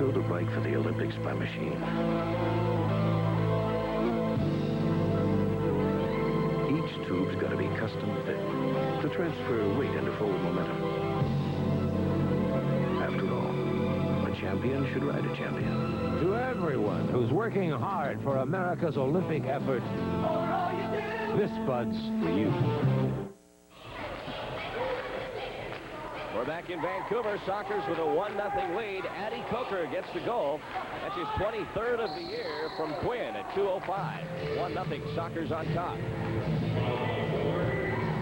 build a bike for the Olympics by machine. Each tube's got to be custom fit to transfer weight into forward momentum. After all, a champion should ride a champion. To everyone who's working hard for America's Olympic effort, this Bud's for you. We're back in Vancouver. Sockers with a 1-0 lead. Addy Coker gets the goal. That's his 23rd of the year from Quinn at 2:05. 1-0. Sockers on top.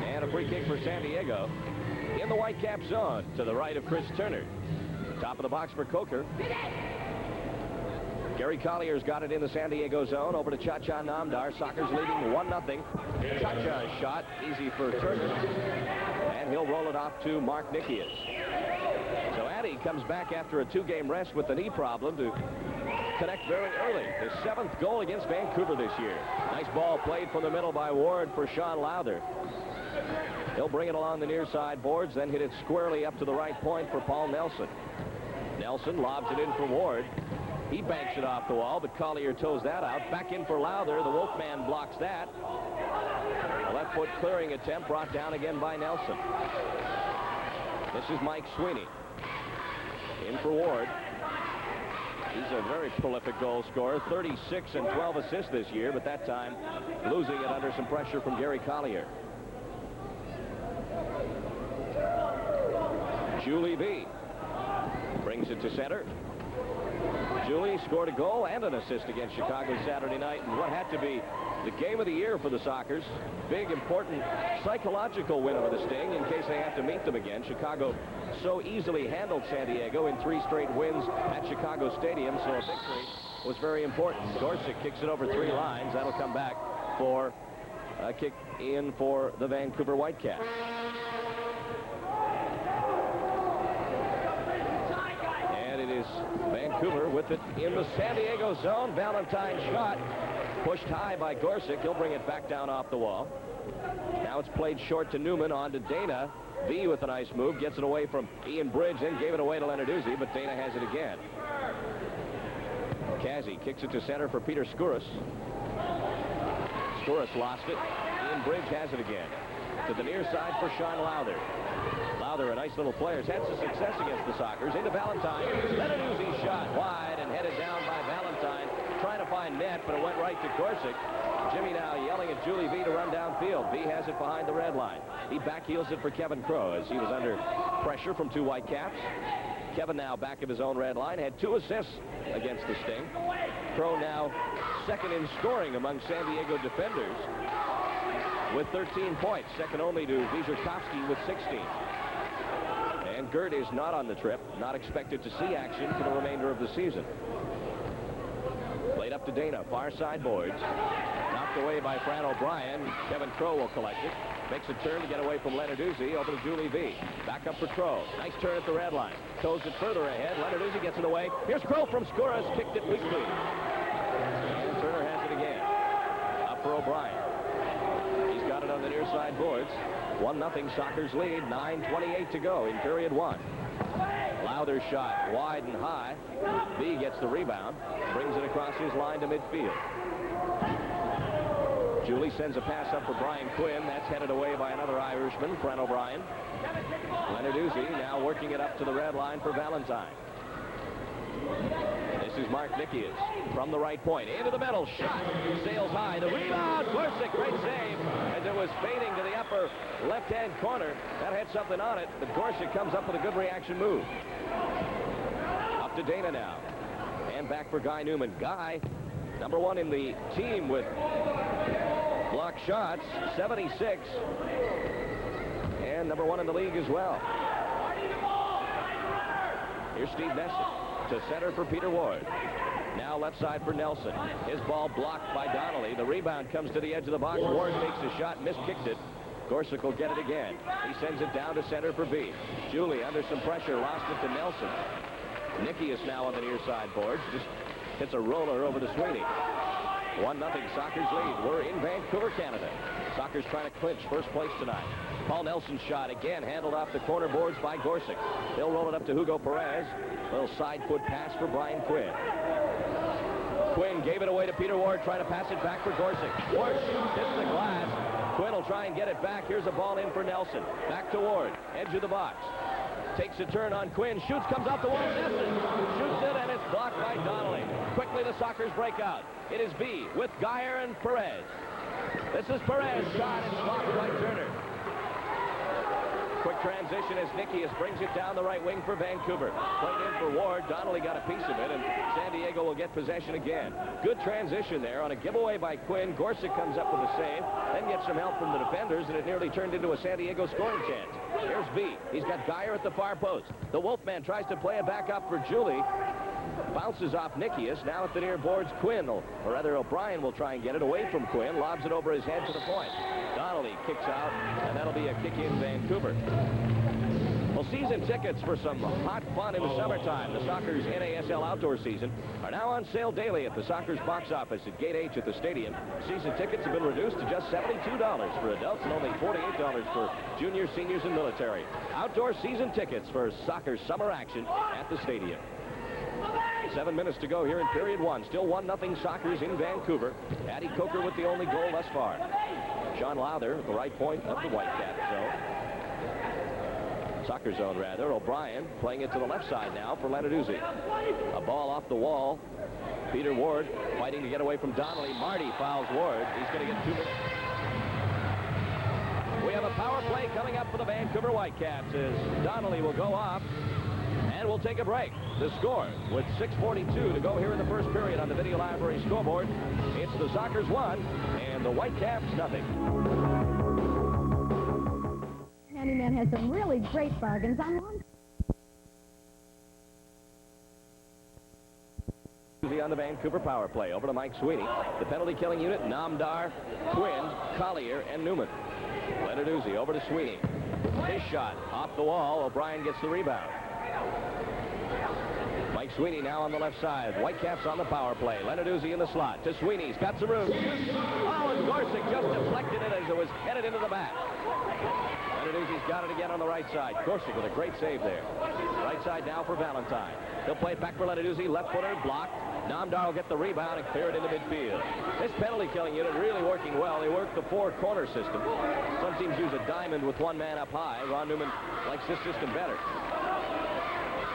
And a free kick for San Diego in the Whitecaps zone to the right of Chris Turner. Top of the box for Coker. Gary Collier's got it in the San Diego zone. Over to Cha-Cha Namdar. Sockers leading 1-0. Cha-Cha's shot. Easy for Turner. And he'll roll it off to Mark Nikias. So Addy comes back after a 2-game rest with the knee problem to connect very early. His 7th goal against Vancouver this year. Nice ball played from the middle by Ward for Sean Lowther. He'll bring it along the near side boards, then hit it squarely up to the right point for Paul Nelson. Nelson lobs it in for Ward. He banks it off the wall, but Collier toes that out. Back in for Lowther. The Wolfman blocks that. A left foot clearing attempt brought down again by Nelson. This is Mike Sweeney. In for Ward. He's a very prolific goal scorer. 36 and 12 assists this year, but that time losing it under some pressure from Gary Collier. Julie V. brings it to center. Julie scored a goal and an assist against Chicago Saturday night in what had to be the game of the year for the Sockers. Big, important psychological win over the Sting in case they have to meet them again. Chicago so easily handled San Diego in 3 straight wins at Chicago Stadium, so a victory was very important. Gorsuch kicks it over 3 lines. That'll come back for a kick in for the Vancouver Whitecaps. Vancouver with it in the San Diego zone. Valentine's shot pushed high by Gorsuch. He'll bring it back down off the wall. Now it's played short to Newman, on to Dana. V with a nice move, gets it away from Ian Bridge, then gave it away to Lenarduzzi, but Dana has it again. Kazzy kicks it to center for Peter Skouras. Skouras lost it. Ian Bridge has it again. To the near side for Sean Lowther. Lowther, a nice little player, has had some success against the Sockers. Into Valentine. Lenarduzzi's shot wide and headed down by Valentine. Trying to find net, but it went right to Gorsuch. Jimmy now yelling at Julie V to run downfield. V has it behind the red line. He backheels it for Kevin Crow as he was under pressure from 2 Whitecaps. Kevin now back of his own red line. Had 2 assists against the Sting. Crow now second in scoring among San Diego defenders with 13 points. Second only to Wierzchowski with 16. And Gert is not on the trip. Not expected to see action for the remainder of the season. Played up to Dana. Far side boards. Knocked away by Fran O'Brien. Kevin Crow will collect it. Makes a turn to get away from Lenarduzzi. Over to Julie V. Back up for Crow. Nice turn at the red line. Toes it further ahead. Lenarduzzi gets it away. Here's Crow from Skouras. Kicked it weakly. And Turner has it again. Up for O'Brien. He's got it on the near side boards. 1-0 Sockers lead. 9:28 to go in period 1. Lowther's shot wide and high. V gets the rebound. Brings it across his line to midfield. Julie sends a pass up for Brian Quinn. That's headed away by another Irishman, Fran O'Brien. Lenarduzzi now working it up to the red line for Valentine. This is Mark Nikias from the right point. Into the middle. Shot. Sails high. The rebound. Gorsuch. Great save. As it was fading to the upper left-hand corner. That had something on it. But Gorsuch comes up with a good reaction move. Up to Dana now. And back for Guy Newman. Guy, number 1 in the team with block shots. 76. And number 1 in the league as well. Here's Steve Nesson. To center for Peter Ward. Now left side for Nelson. His ball blocked by Donnelly. The rebound comes to the edge of the box. Ward takes a shot, miskicked it. Gorsuch will get it again. He sends it down to center for B. Julie under some pressure, lost it to Nelson. Nikias now on the near side boards. Just hits a roller over to Sweeney. 1-0 Sockers lead. We're in Vancouver, Canada. Sockers trying to clinch first place tonight. Paul Nelson's shot again handled off the corner boards by Gorsuch. They'll roll it up to Hugo Perez. Little side foot pass for Brian Quinn. Quinn gave it away to Peter Ward, trying to pass it back for Gorsuch. Ward shoots, hits the glass. Quinn will try and get it back. Here's a ball in for Nelson. Back to Ward, edge of the box. Takes a turn on Quinn, shoots, comes off the wall, misses. Shoots it, and it's blocked by Donnelly. Quickly, the Sockers break out. It is B with Geyer and Perez. This is Perez, shot and blocked by Turner. Quick transition as Nikias brings it down the right wing for Vancouver. Played in for Ward. Donnelly got a piece of it, and San Diego will get possession again. Good transition there on a giveaway by Quinn. Gorsuch comes up with a save, then gets some help from the defenders, and it nearly turned into a San Diego scoring chance. Here's B. He's got Geyer at the far post. The Wolfman tries to play it back up for Julie. Bounces off Nikias. Now at the near boards, Quinn, or rather O'Brien, will try and get it away from Quinn. Lobs it over his head to the point. Donnelly kicks out, and that'll be a kick in Vancouver. Well, season tickets for some hot fun in the summertime, the Sockers NASL outdoor season, are now on sale daily at the Sockers box office at Gate H at the stadium. Season tickets have been reduced to just $72 for adults and only $48 for juniors, seniors, and military. Outdoor season tickets for Sockers summer action at the stadium. 7 minutes to go here in period one. Still 1-0 Sockers in Vancouver. Addy Coker with the only goal thus far. Sean Lowther at the right point of the Whitecaps zone. Soccer zone, rather. O'Brien playing it to the left side now for Lenarduzzi. A ball off the wall. Peter Ward fighting to get away from Donnelly. Marty fouls Ward. He's going to get 2 minutes. We have a power play coming up for the Vancouver Whitecaps as Donnelly will go off. And we'll take a break. The score with 6:42 to go here in the first period on the Video Library scoreboard. It's the Sockers 1 and the Whitecaps 0. Handyman has some really great bargains on one. On the Vancouver power play. Over to Mike Sweeney. The penalty killing unit, Namdar, Quinn, Collier, and Newman. Lenarduzzi over to Sweeney. His shot off the wall. O'Brien gets the rebound. Mike Sweeney now on the left side. Whitecaps on the power play. Lenarduzzi in the slot to Sweeney. He's got some room. Oh, and Gorsuch just deflected it as it was headed into the back. Lenarduzzi's got it again on the right side. Gorsuch with a great save there. Right side now for Valentine. He'll play it back for Lenarduzzi. Left footer blocked. Namdar will get the rebound and clear it into midfield. This penalty killing unit really working well. They work the 4-corner system. Some teams use a diamond with one man up high. Ron Newman likes this system better.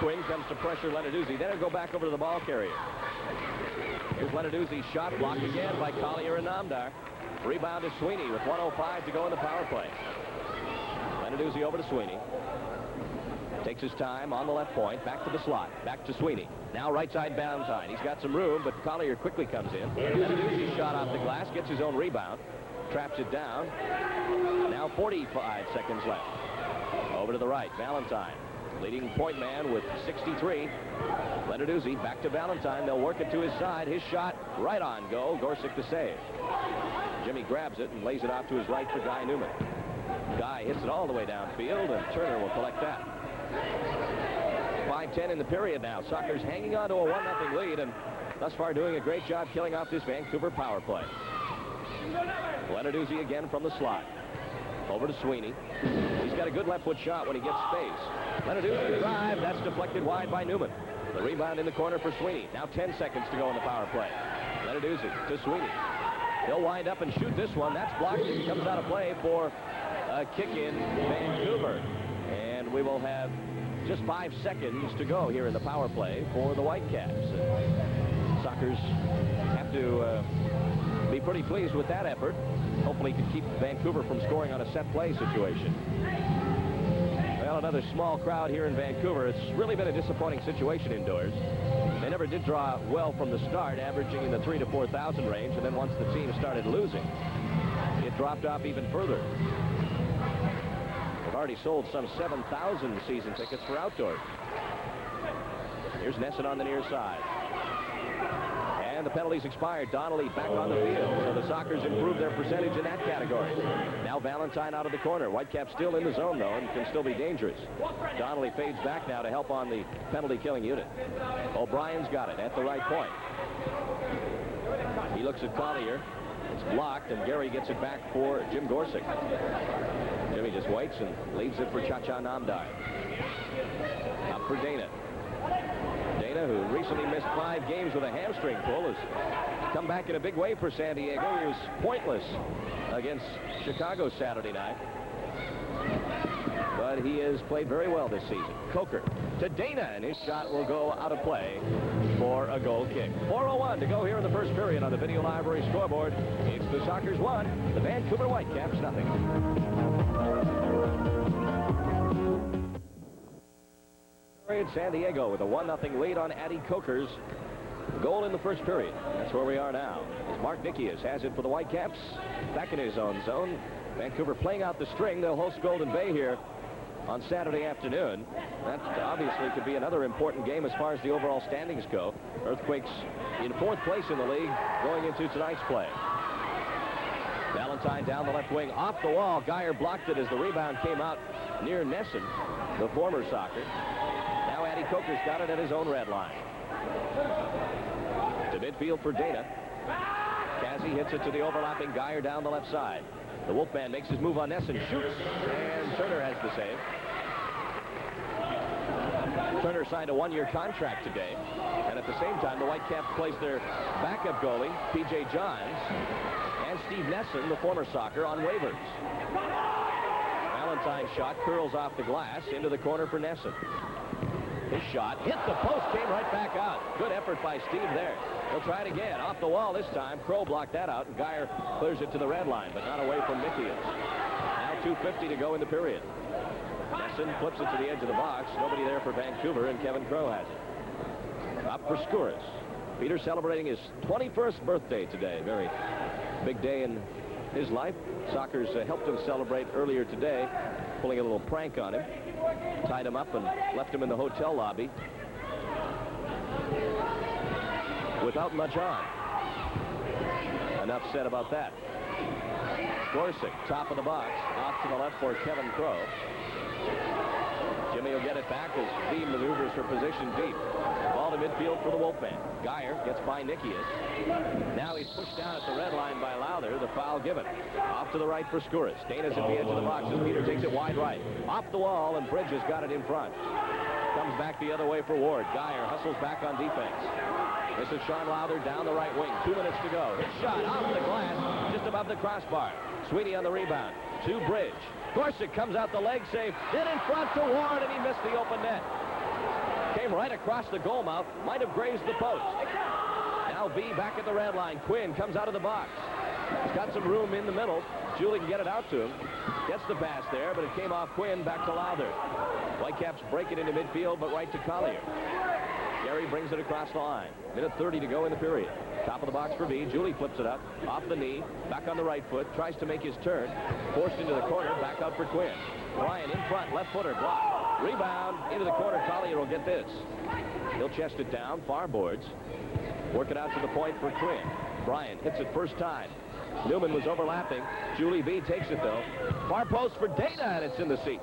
Quinn comes to pressure Lenarduzzi. Then he'll go back over to the ball carrier. Here's Lenarduzzi's shot blocked again by Collier and Namdar. Rebound to Sweeney with 1:05 to go in the power play. Lenarduzzi over to Sweeney. Takes his time on the left point. Back to the slot. Back to Sweeney. Now right side Valentine. He's got some room, but Collier quickly comes in. Lenarduzzi's shot off the glass. Gets his own rebound. Traps it down. Now 45 seconds left. Over to the right. Valentine. Leading point man with 63. Lenarduzzi back to Valentine. They'll work it to his side. His shot right on goal. Gorsuch to save. Jimmy grabs it and lays it off to his right for Guy Newman. Guy hits it all the way downfield, and Turner will collect that. 5:10 in the period now. Sockers hanging on to a 1-0 lead, and thus far doing a great job killing off this Vancouver power play. Lenarduzzi again from the slot. Over to Sweeney. He's got a good left foot shot when he gets space. Lenarduzzi drive. That's deflected wide by Newman. The rebound in the corner for Sweeney. Now 10 seconds to go in the power play. Lenarduzzi to Sweeney. He'll wind up and shoot this one. That's blocked. It comes out of play for a kick in Vancouver. And we will have just 5 seconds to go here in the power play for the Whitecaps. Sockers have to be pretty pleased with that effort. Hopefully can keep Vancouver from scoring on a set play situation. Well, another small crowd here in Vancouver. It's really been a disappointing situation indoors. They never did draw well from the start, averaging in the 3,000 to 4,000 range, and then once the team started losing, it dropped off even further. They've already sold some 7,000 season tickets for outdoors. Here's Nesson on the near side. And the penalties expired. Donnelly back on the field. So the Sockers improved their percentage in that category. Now Valentine out of the corner. Whitecaps still in the zone, though, and can still be dangerous. Donnelly fades back now to help on the penalty killing unit. O'Brien's got it at the right point. He looks at Collier. It's blocked, and Gary gets it back for Jim Gorsuch. Jimmy just waits and leaves it for Cha-Cha Namdar. Up for Dana. Dana, who recently missed 5 games with a hamstring pull, has come back in a big way for San Diego. He was pointless against Chicago Saturday night, but he has played very well this season. Coker to Dana, and his shot will go out of play for a goal kick. 4:01 to go here in the first period on the Video Library scoreboard. It's the Sockers 1, the Vancouver Whitecaps nothing. San Diego with a 1-0 lead on Addie Coker's goal in the first period. That's where we are now. As Mark Nikias has it for the Whitecaps, back in his own zone. Vancouver playing out the string. They'll host Golden Bay here on Saturday afternoon. That obviously could be another important game as far as the overall standings go. Earthquakes in 4th place in the league going into tonight's play. Valentine down the left wing, off the wall. Geyer blocked it as the rebound came out near Nesson, the former Socker. Now Addie Coker's got it at his own red line. To midfield for Dana. Cassie hits it to the overlapping Geyer down the left side. The Wolfman makes his move on Nesson, shoots, and Turner has the save. Turner signed a 1-year contract today, and at the same time, the Whitecaps placed their backup goalie, P.J. Johns, and Steve Nesson, the former Socker, on waivers. Valentine's shot curls off the glass into the corner for Nesson. His shot hit the post, came right back out. Good effort by Steve there. He'll try it again. Off the wall this time. Crow blocked that out, and Geyer clears it to the red line, but not away from Nikias. Now 2:50 to go in the period. Nesson flips it to the edge of the box. Nobody there for Vancouver, and Kevin Crow has it. Up for Skouras. Peter celebrating his 21st birthday today. Very big day in his life. Sockers helped him celebrate earlier today, pulling a little prank on him. Tied him up and left him in the hotel lobby without much on. Enough said about that. Gorsuch, top of the box, off to the left for Kevin Crow. Jimmy will get it back as V maneuvers for position deep. Ball to midfield for the Wolfman. Geyer gets by Nikias. Now he's pushed down at the red line by Lowther. The foul given. Off to the right for Skouras. Dana's at the edge of the box as Peter takes it wide right. Off the wall, and Bridges got it in front. Comes back the other way for Ward. Geyer hustles back on defense. This is Sean Lowther down the right wing. 2 minutes to go. His shot off the glass, just above the crossbar. Sweeney on the rebound. To Bridge. Gorsuch comes out the leg save. Then in front to Ward, and he missed the open net. Came right across the goal mouth. Might have grazed the post. Now B back at the red line. Quinn comes out of the box. He's got some room in the middle. Julie can get it out to him. Gets the pass there, but it came off Quinn back to Lowther. Whitecaps break it into midfield, but right to Collier. Gary brings it across the line. Minute 30 to go in the period. Top of the box for B. Julie flips it up. Off the knee. Back on the right foot. Tries to make his turn. Forced into the corner. Back out for Quinn. Bryan in front. Left footer. Blocked. Rebound. Into the corner. Collier will get this. He'll chest it down. Far boards. Work it out to the point for Quinn. Bryan hits it first time. Newman was overlapping. Julie B takes it, though. Far post for Dana, and it's in the seats.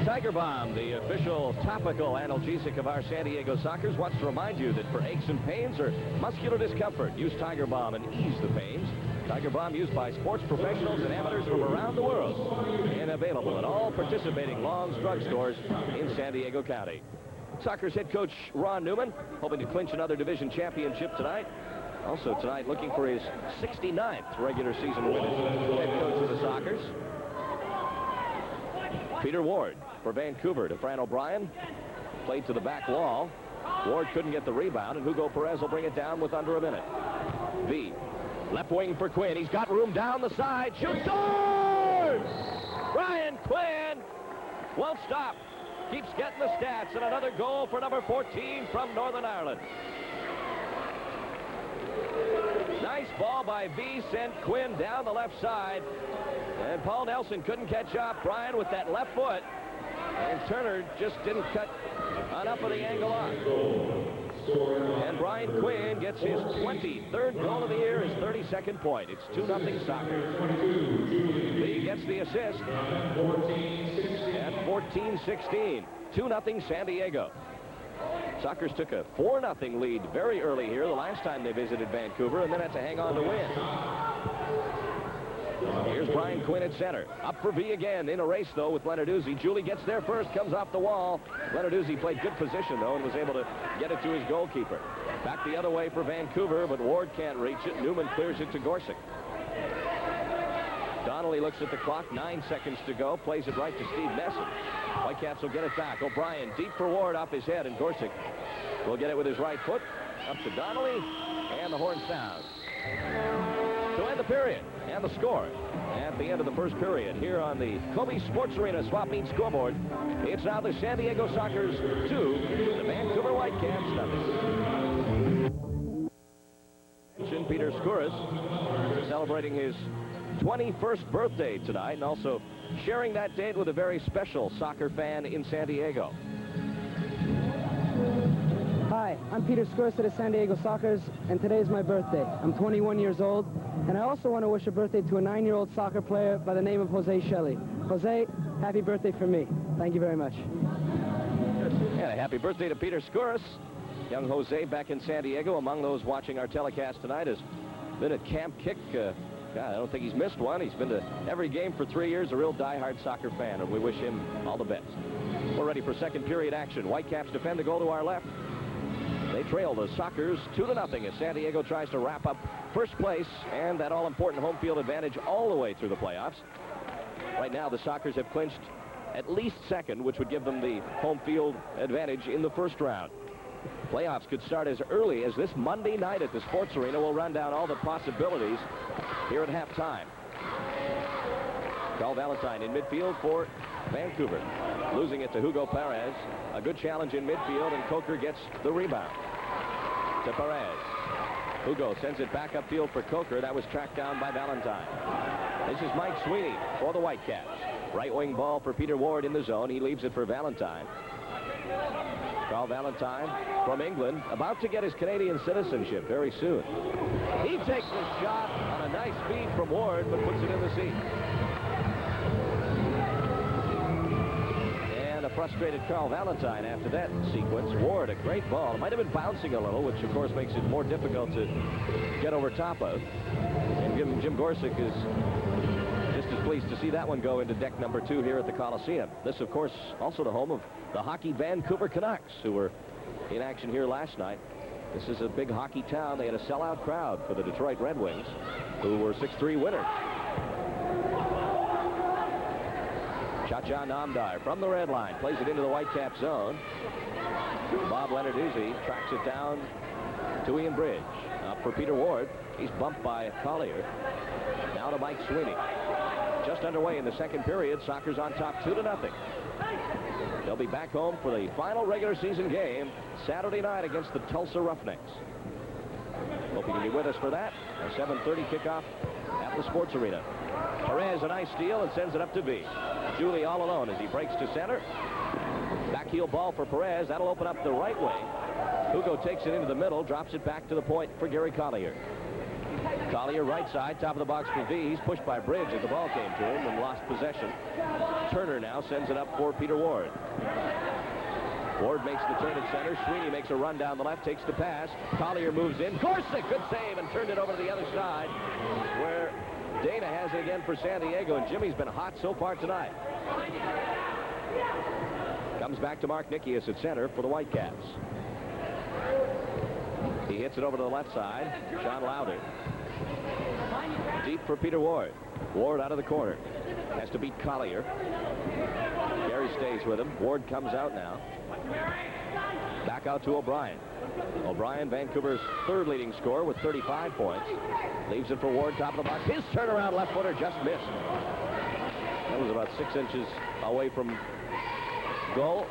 Tiger Balm, the official topical analgesic of our San Diego Sockers, wants to remind you that for aches and pains or muscular discomfort, use Tiger Balm and ease the pains. Tiger Balm used by sports professionals and amateurs from around the world and available at all participating Long's drugstores in San Diego County. Sockers head coach Ron Newman hoping to clinch another division championship tonight. Also tonight looking for his 69th regular season win as head coach of the Sockers. Peter Ward for Vancouver to Fran O'Brien. Played to the back wall. Ward couldn't get the rebound, and Hugo Perez will bring it down with under a minute. V. Left wing for Quinn. He's got room down the side. Shoots, scores! Brian Quinn won't stop. Keeps getting the stats, and another goal for number 14 from Northern Ireland. Nice ball by V, sent Quinn down the left side. And Paul Nelson couldn't catch up. Bryan with that left foot. And Turner just didn't cut enough of the angle on. And Brian Quinn gets his 23rd goal of the year, his 32nd point. It's 2-0 Sockers. He gets the assist at 14-16. 2-0 San Diego. Sockers took a 4-0 lead very early here the last time they visited Vancouver, and then had to hang on to win. Here's Brian Quinn at center. Up for V again. In a race, though, with Lenarduzzi. Julie gets there first, comes off the wall. Lenarduzzi played good position, though, and was able to get it to his goalkeeper. Back the other way for Vancouver, but Ward can't reach it. Newman clears it to Gorsuch. Donnelly looks at the clock. 9 seconds to go. Plays it right to Steve Nesson. Whitecaps will get it back. O'Brien deep for Ward off his head, and Gorsuch will get it with his right foot. Up to Donnelly, and the horn sounds. To end the period, and the score at the end of the first period here on the Kobe Sports Arena Swap Meet scoreboard. It's now the San Diego Sockers 2, the Vancouver Whitecaps 0. Peter Skouras celebrating his 21st birthday tonight, and also sharing that date with a very special soccer fan in San Diego. Hi, I'm Peter Skouras of the San Diego Sockers, and today is my birthday. I'm 21 years old, and I also want to wish a birthday to a 9-year-old soccer player by the name of Jose Shelley. Jose, happy birthday from me. Thank you very much. And a happy birthday to Peter Skouras. Young Jose back in San Diego. Among those watching our telecast tonight has been at Camp Kick. God, I don't think he's missed one. He's been to every game for 3 years, a real diehard soccer fan, and we wish him all the best. We're ready for second period action. Whitecaps defend the goal to our left. They trail the Sockers 2-0 as San Diego tries to wrap up first place and that all-important home field advantage all the way through the playoffs. Right now, the Sockers have clinched at least second, which would give them the home field advantage in the first round. Playoffs could start as early as this Monday night at the Sports Arena. We'll run down all the possibilities here at halftime. Carl Valentine in midfield for Vancouver. Losing it to Hugo Perez. A good challenge in midfield, and Coker gets the rebound. To Perez. Hugo sends it back upfield for Coker. That was tracked down by Valentine. This is Mike Sweeney for the Whitecaps. Right wing ball for Peter Ward in the zone. He leaves it for Valentine. Carl Valentine from England, about to get his Canadian citizenship very soon. He takes the shot on a nice feed from Ward, but puts it in the seat. And a frustrated Carl Valentine after that sequence. Ward, a great ball. It might have been bouncing a little, which of course makes it more difficult to get over top of. And Jim Gorsuch is just as pleased to see that one go into deck number 2 here at the Coliseum. This, of course, also the home of the hockey Vancouver Canucks, who were in action here last night. This is a big hockey town. They had a sellout crowd for the Detroit Red Wings, who were 6-3 winners. Cha-Cha Namdar from the red line plays it into the Whitecap zone. Bob Lenarduzzi tracks it down to Ian Bridge. Up for Peter Ward. He's bumped by Collier. Now to Mike Sweeney. Just underway in the second period. Sockers on top 2-0. They'll be back home for the final regular season game Saturday night against the Tulsa Roughnecks. Hope you can be with us for that. A 7:30 kickoff at the Sports Arena. Perez, a nice steal, and sends it up to V. Julie all alone as he breaks to center. Backheel ball for Perez. That'll open up the right wing. Hugo takes it into the middle, drops it back to the point for Gary Collier. Collier right side, top of the box for V. He's pushed by Bridge as the ball came to him and lost possession. Turner now sends it up for Peter Ward. Ward makes the turn at center. Sweeney makes a run down the left, takes the pass. Collier moves in. Gorsuch, good save, and turned it over to the other side, where Dana has it again for San Diego, and Jimmy's been hot so far tonight. Comes back to Mark Nikias at center for the Whitecaps. He hits it over to the left side. Sean Lowder. Deep for Peter Ward. Ward out of the corner. Has to beat Collier. Gary stays with him. Ward comes out now. Back out to O'Brien. O'Brien, Vancouver's third leading scorer with 35 points. Leaves it for Ward, top of the box. His turnaround left footer just missed. That was about 6 inches away from goal.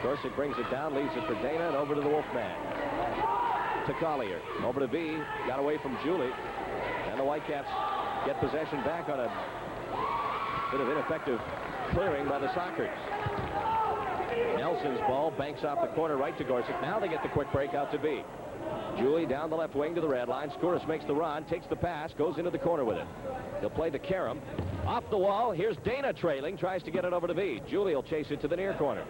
Gorsuch brings it down, leaves it for Dana, and over to the Wolfman. To Collier. Over to V. Got away from Julie. And the Whitecaps get possession back on a bit of ineffective clearing by the Sockers. Nelson's ball banks off the corner right to Gorsuch. Now they get the quick break out to V. Julie down the left wing to the red line. Skouras makes the run, takes the pass, goes into the corner with it. He'll play to Karam. Off the wall. Here's Dana trailing, tries to get it over to V. Julie will chase it to the near corner.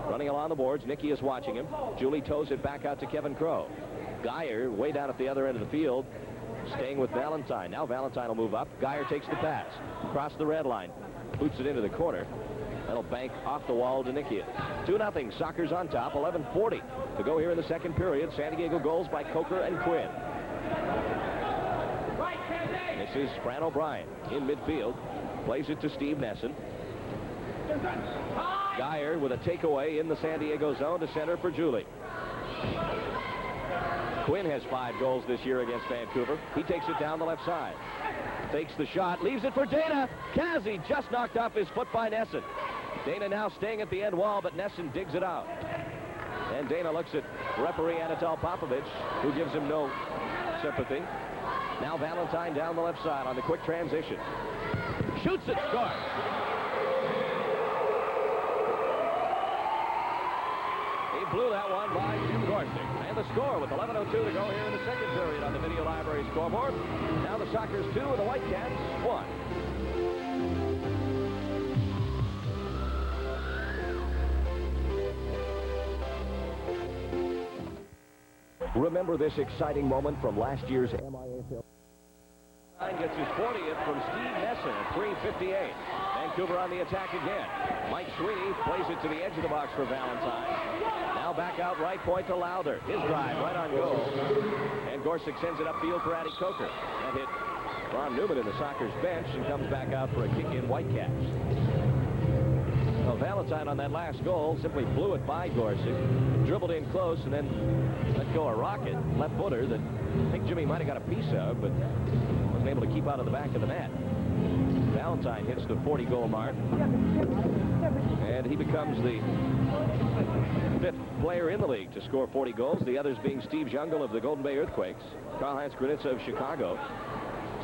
Running along the boards, Nicky is watching him. Julie toes it back out to Kevin Crow. Geyer way down at the other end of the field, staying with Valentine. Now Valentine will move up. Geyer takes the pass. Across the red line. Boots it into the corner. That'll bank off the wall to Nicky. 2-0. Sockers on top. 11:40 to go here in the second period. San Diego goals by Coker and Quinn. This is Fran O'Brien in midfield. Plays it to Steve Nesson. Geyer with a takeaway in the San Diego zone to center for Julie. Quinn has 5 goals this year against Vancouver. He takes it down the left side. Fakes the shot, leaves it for Dana. Kazi just knocked off his foot by Nesson. Dana now staying at the end wall, but Nesson digs it out. And Dana looks at referee Anatol Popovich, who gives him no sympathy. Now Valentine down the left side on the quick transition. Shoots it, scores. He blew that one by Jim Gorsuch. And the score with 11:02 to go here in the second period on the Video Library scoreboard. Now the Sockers 2 and the Whitecaps 1. Remember this exciting moment from last year's MIA film. Gets his 40th from Steve Nesson at 3:58. Vancouver on the attack again. Mike Sweeney plays it to the edge of the box for Valentine. Now back out right point to Lowther. His drive right on goal. And Gorsuch sends it upfield for Addy Coker. That hit Ron Newman in the Sockers bench and comes back out for a kick in Whitecaps. Well, Valentine on that last goal simply blew it by Gorsuch. Dribbled in close and then let go a rocket. Left footer that I think Jimmy might have got a piece of, but wasn't able to keep out of the back of the net. Valentine hits the 40-goal mark. And he becomes the 5th player in the league to score 40 goals. The others being Steve Jungle of the Golden Bay Earthquakes, Karl-Heinz Granitza of Chicago,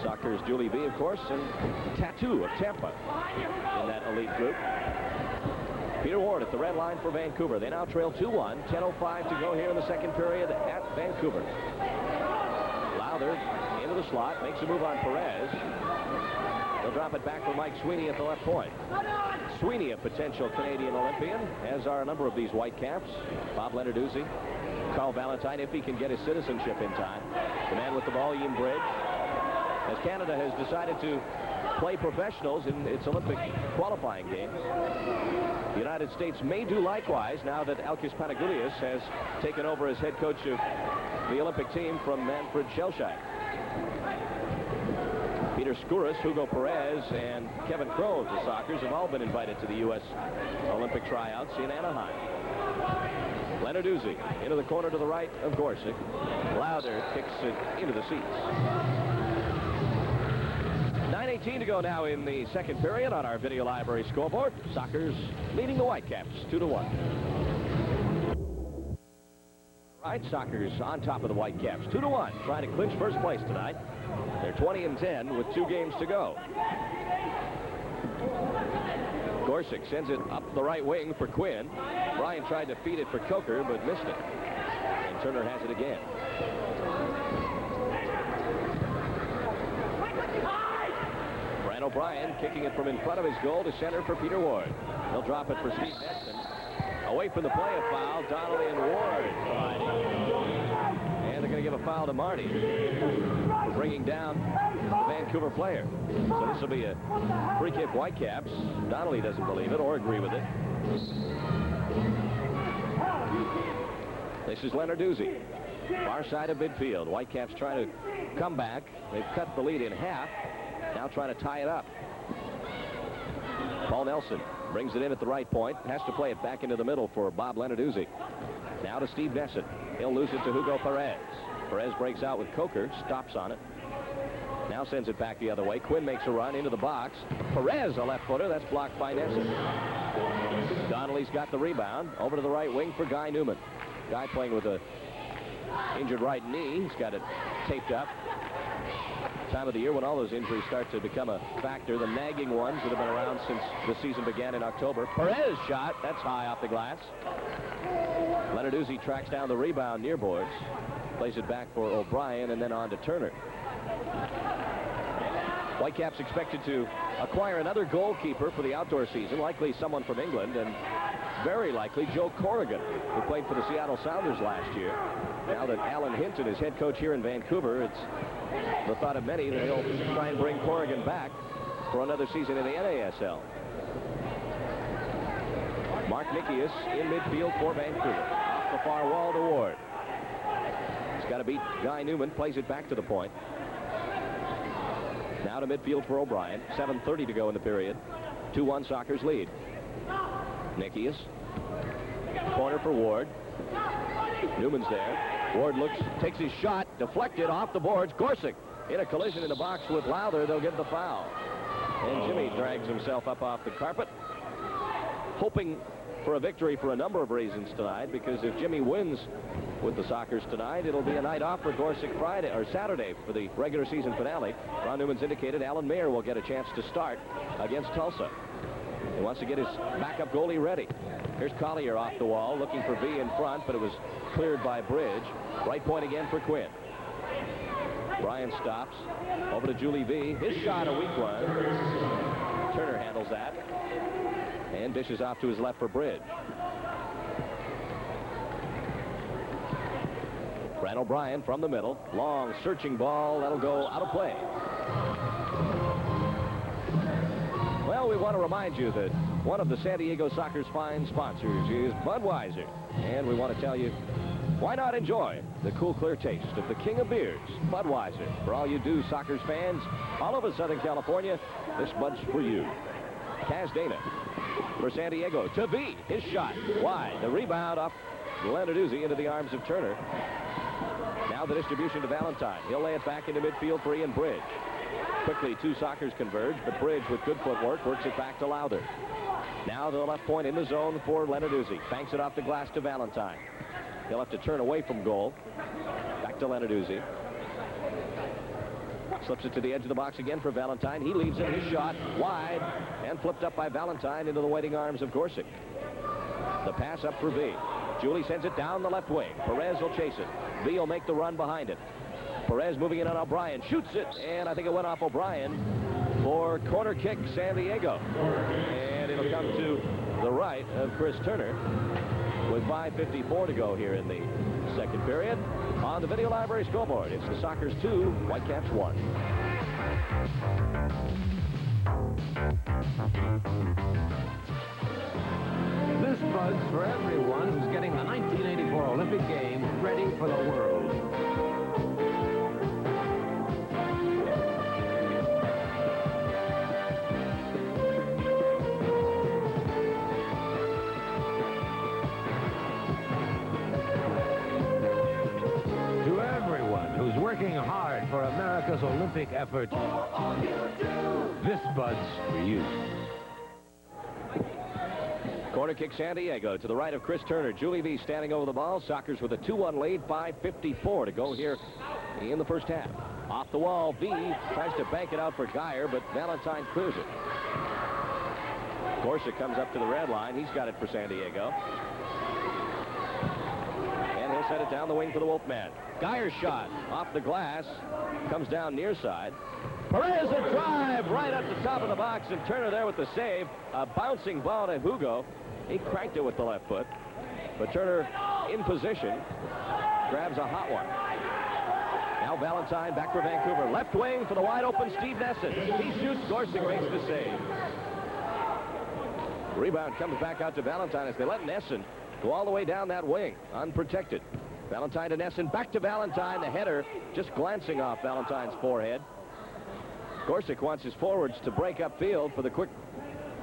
Sockers' Julie B, of course, and Tattoo of Tampa in that elite group. Peter Ward at the red line for Vancouver. They now trail 2-1. 10:05 to go here in the second period at Vancouver. Lowther into the slot, makes a move on Perez. They'll drop it back for Mike Sweeney at the left point. Sweeney, a potential Canadian Olympian, as are a number of these Whitecaps. Bob Lenarduzzi, Carl Valentine, if he can get his citizenship in time. The man with the ball, Ian Bridge. As Canada has decided to play professionals in its Olympic qualifying games, the United States may do likewise now that Alkis Panagoulias has taken over as head coach of the Olympic team from Manfred Schellscheid. Peter Skouras, Hugo Perez, and Kevin Crow of the Sockers have all been invited to the U.S. Olympic tryouts in Anaheim. Lenarduzzi into the corner to the right of Gorsuch. Lowther kicks it into the seats. 9:18 to go now in the second period on our Video Library scoreboard. Sockers leading the Whitecaps 2-1. Right, Sockers on top of the Whitecaps 2-1, trying to clinch first place tonight. They're 20-10 with 2 games to go. Gorsuch sends it up the right wing for Quinn. Bryan tried to feed it for Coker, but missed it. And Turner has it again. Fran O'Brien kicking it from in front of his goal to center for Peter Ward. He'll drop it for Steve Nesson. Away from the play, a foul. Donnelly and Ward colliding. And they're going to give a foul to Marty for bringing down the Vancouver player. So this will be a free kick Whitecaps. Donnelly doesn't believe it or agree with it. This is Lenarduzzi. Far side of midfield. Whitecaps trying to come back. They've cut the lead in half. Now trying to tie it up. Paul Nelson brings it in at the right point. Has to play it back into the middle for Bob Lenarduzzi. Now to Steve Nesson. He'll lose it to Hugo Perez. Perez breaks out with Coker. Stops on it. Now sends it back the other way. Quinn makes a run into the box. Perez, a left footer. That's blocked by Nesson. Donnelly's got the rebound. Over to the right wing for Guy Newman. Guy playing with a injured right knee. He's got it taped up. Time of the year when all those injuries start to become a factor. The nagging ones that have been around since the season began in October. Perez shot. That's high off the glass. Lenarduzzi tracks down the rebound near boards. Plays it back for O'Brien and then on to Turner. Whitecaps expected to acquire another goalkeeper for the outdoor season, likely someone from England, and very likely Joe Corrigan, who played for the Seattle Sounders last year. Now that Alan Hinton is head coach here in Vancouver, it's the thought of many that he'll try and bring Corrigan back for another season in the NASL. Mark Nikias in midfield for Vancouver. Off the far wall to Ward. He's got to beat Guy Newman, plays it back to the point. Now to midfield for O'Brien. 7:30 to go in the period. 2-1 Sockers lead. Nikias. Corner for Ward. Newman's there. Ward looks, takes his shot, deflected off the boards. Gorsuch in a collision in the box with Lowther. They'll get the foul. And Jimmy drags himself up off the carpet, hoping for a victory for a number of reasons tonight, because if Jimmy wins with the Sockers tonight, it'll be a night off for Gorsuch Friday or Saturday for the regular season finale. Ron Newman's indicated Alan Mayer will get a chance to start against Tulsa. He wants to get his backup goalie ready. Here's Collier off the wall, looking for V in front, but it was cleared by Bridge. Right point again for Quinn. Bryan stops. Over to Julie V. His shot, a weak one. Turner handles that. And dishes off to his left for Bridge. Brad O'Brien from the middle. Long, searching ball. That'll go out of play. Well, we want to remind you that one of the San Diego Sockers' fine sponsors is Budweiser. And we want to tell you, why not enjoy the cool, clear taste of the king of beers, Budweiser? For all you do Sockers fans all over Southern California, this Bud's for you. Kaz Dana for San Diego to V. His shot wide. The rebound off Lenarduzzi into the arms of Turner. Now the distribution to Valentine. He'll lay it back into midfield for Ian Bridge. Quickly, two Sockers converge, but Bridge with good footwork works it back to Lowther. Now the left point in the zone for Lenarduzzi. Banks it off the glass to Valentine. He'll have to turn away from goal. Back to Lenarduzzi. Slips it to the edge of the box again for Valentine. He leaves it. His shot wide and flipped up by Valentine into the waiting arms of Gorsuch. The pass up for V. Julie sends it down the left wing. Perez will chase it. V will make the run behind it. Perez moving in on O'Brien. Shoots it, and I think it went off O'Brien for corner kick San Diego. And it'll come to the right of Chris Turner with 5:54 to go here in the second period. On the Video Library scoreboard, it's the Sockers 2, Whitecaps 1. This Bud's for everyone who's getting the 1984 Olympic Games ready for the world. To everyone who's working hard for America's Olympic effort, this Bud's for you. Corner kick San Diego to the right of Chris Turner. Julie V standing over the ball. Sockers with a 2-1 lead. 5:54 to go here in the first half. Off the wall, V tries to bank it out for Geyer, but Valentine clears it. Gorsuch comes up to the red line. He's got it for San Diego. And he'll set it down the wing for the Wolfman. Geyer's shot off the glass. Comes down near side. Perez a drive right up the top of the box, and Turner there with the save. A bouncing ball to Hugo. He cranked it with the left foot. But Turner in position. Grabs a hot one. Now Valentine back for Vancouver. Left wing for the wide open Steve Nesson. He shoots. Gorsuch makes the save. Rebound comes back out to Valentine as they let Nesson go all the way down that wing. Unprotected. Valentine to Nesson. Back to Valentine. The header just glancing off Valentine's forehead. Gorsuch wants his forwards to break upfield for the quick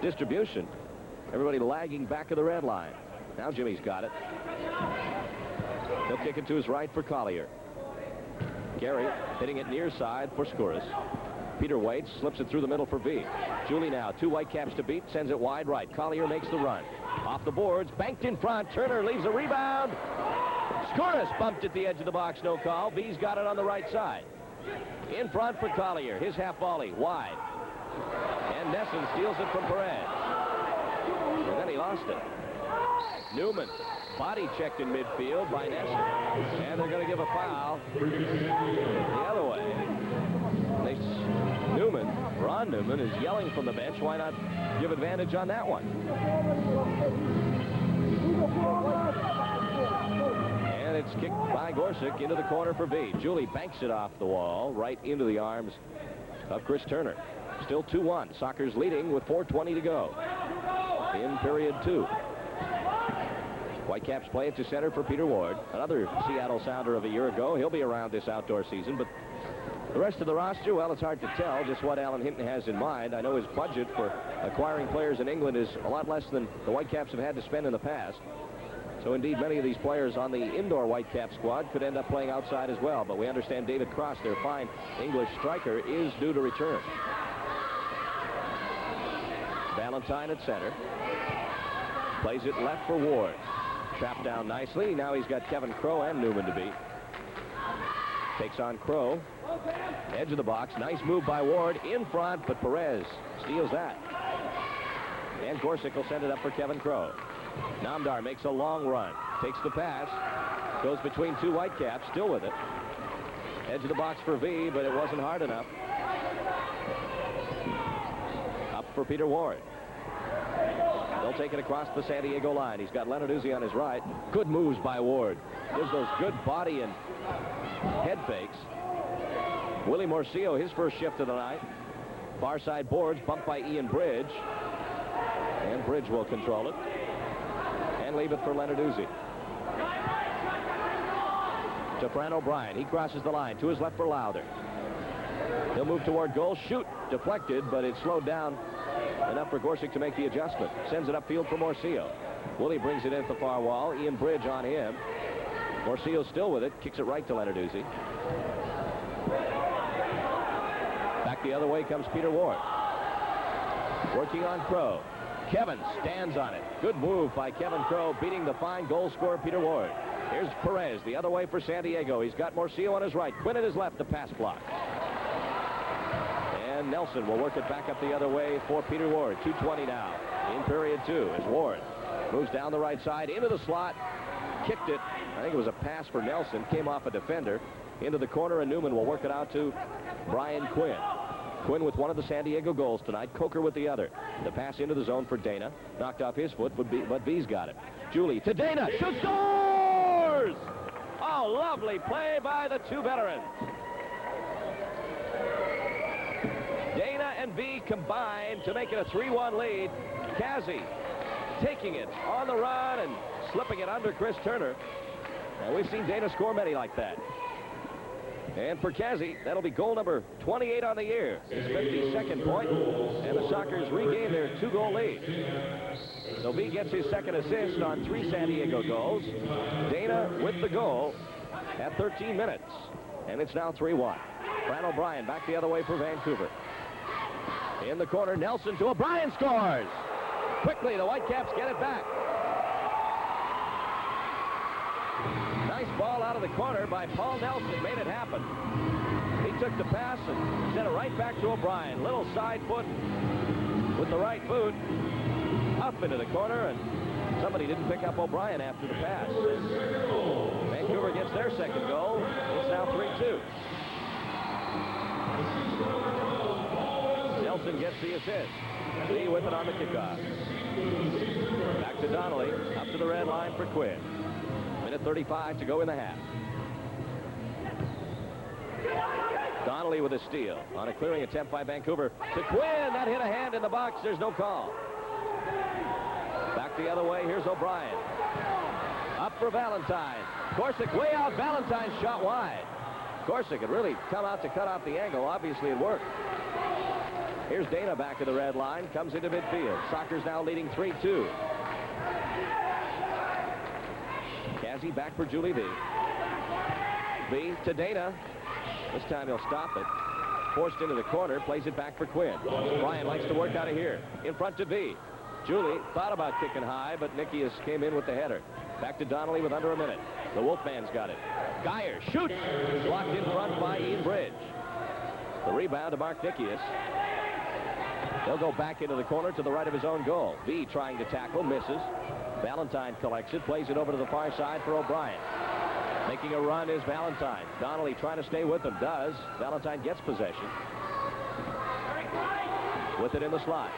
distribution. Everybody lagging back of the red line. Now Jimmy's got it. He'll kick it to his right for Collier. Gary hitting it near side for Skouras. Peter waits, slips it through the middle for V. Julie now, two Whitecaps to beat, sends it wide right. Collier makes the run. Off the boards, banked in front. Turner leaves a rebound. Skouras bumped at the edge of the box, no call. V's got it on the right side. In front for Collier. His half volley, wide. And Nesson steals it from Perez. And then he lost it. Newman, body checked in midfield by Nesson. And they're going to give a foul the other way. Newman, Ron Newman, is yelling from the bench. Why not give advantage on that one? And it's kicked by Gorsuch into the corner for V. Julie banks it off the wall right into the arms of Chris Turner. Still 2-1. Sockers leading with 4:20 to go in period 2. Whitecaps play it to center for Peter Ward, another Seattle Sounder of a year ago. He'll be around this outdoor season, but the rest of the roster, well, it's hard to tell just what Alan Hinton has in mind. I know his budget for acquiring players in England is a lot less than the Whitecaps have had to spend in the past. So indeed, many of these players on the indoor Whitecap squad could end up playing outside as well. But we understand David Cross, their fine English striker, is due to return. Valentine at center. Plays it left for Ward. Trapped down nicely. Now he's got Kevin Crow and Newman to beat. Takes on Crow. Edge of the box. Nice move by Ward in front, but Perez steals that. And Gorsuch will send it up for Kevin Crow. Namdar makes a long run. Takes the pass. Goes between two Whitecaps. Still with it. Edge of the box for V, but it wasn't hard enough. Up for Peter Ward. They'll take it across the San Diego line. He's got Lenarduzzi on his right. Good moves by Ward. Gives those good body and head fakes. Willie Morcillo, his first shift of the night. Far side boards, bumped by Ian Bridge. And Bridge will control it. And leave it for Lenarduzzi. To Fran O'Brien. He crosses the line. To his left for Lowther. He'll move toward goal. Shoot. Deflected, but it slowed down enough for Gorsuch to make the adjustment. Sends it upfield for Morcillo. Willie brings it in at the far wall. Ian Bridge on him. Morcillo still with it. Kicks it right to Lenarduzzi. Back the other way comes Peter Ward. Working on Crow. Kevin stands on it. Good move by Kevin Crow, beating the fine goal scorer Peter Ward. Here's Perez the other way for San Diego. He's got Morcillo on his right. Quinn at his left, the pass block. And Nelson will work it back up the other way for Peter Ward. 2:20 now in period 2 as Ward moves down the right side into the slot. Kicked it. I think it was a pass for Nelson. Came off a defender into the corner, and Newman will work it out to Brian Quinn. Quinn with one of the San Diego goals tonight. Coker with the other. The pass into the zone for Dana. Knocked off his foot, but V's got it. Julie to Dana. Shoots, scores! Oh, lovely play by the two veterans. Dana and V combined to make it a 3-1 lead. Kazi taking it on the run and slipping it under Chris Turner. And we've seen Dana score many like that. And for Kazi, that'll be goal number 28 on the year. His 52nd point, and the Sockers regain their 2-goal lead. So V gets his second assist on 3 San Diego goals. Dana with the goal at 13 minutes. And it's now 3-1. Fran O'Brien back the other way for Vancouver. In the corner, Nelson to O'Brien, scores! Quickly, the Whitecaps get it back. Nice ball out of the corner by Paul Nelson. Made it happen. He took the pass and sent it right back to O'Brien. Little side foot with the right boot. Up into the corner, and somebody didn't pick up O'Brien after the pass. Vancouver gets their second goal. It's now 3-2. Nelson gets the assist. Lee with it on the kickoff. Back to Donnelly. Up to the red line for Quinn. Minute 35 to go in the half. Donnelly with a steal on a clearing attempt by Vancouver to Quinn. That hit a hand in the box. There's no call. Back the other way. Here's O'Brien. Up for Valentine. Gorsuch way out. Valentine's shot wide. Gorsuch had really come out to cut off the angle. Obviously it worked. Here's Dana back to the red line. Comes into midfield. Sockers now leading 3-2. Kazi back for Julie V. V to Dana. This time he'll stop it. Forced into the corner. Plays it back for Quinn. Bryan likes to work out of here. In front to V. Julie thought about kicking high, but Nikias came in with the header. Back to Donnelly with under a minute. The Wolfman's got it. Geyer shoots. Blocked in front by Ian Bridge. The rebound to Mark Nikias. They'll go back into the corner to the right of his own goal. V trying to tackle, misses. Valentine collects it, plays it over to the far side for O'Brien. Making a run is Valentine. Donnelly trying to stay with him, does. Valentine gets possession. With it in the slot.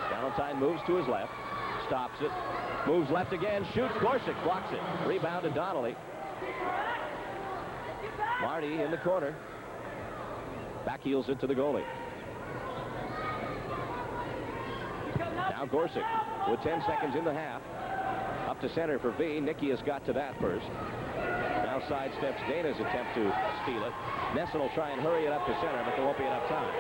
Valentine moves to his left. stops it. Moves left again, shoots. Gorsuch blocks it. Rebound to Donnelly. Marty in the corner. Back heels it to the goalie. Now Gorsuch with 10 seconds in the half. Up to center for V. Nicky has got to that first. Now sidesteps Dana's attempt to steal it. NASL will try and hurry it up to center, but there won't be enough time.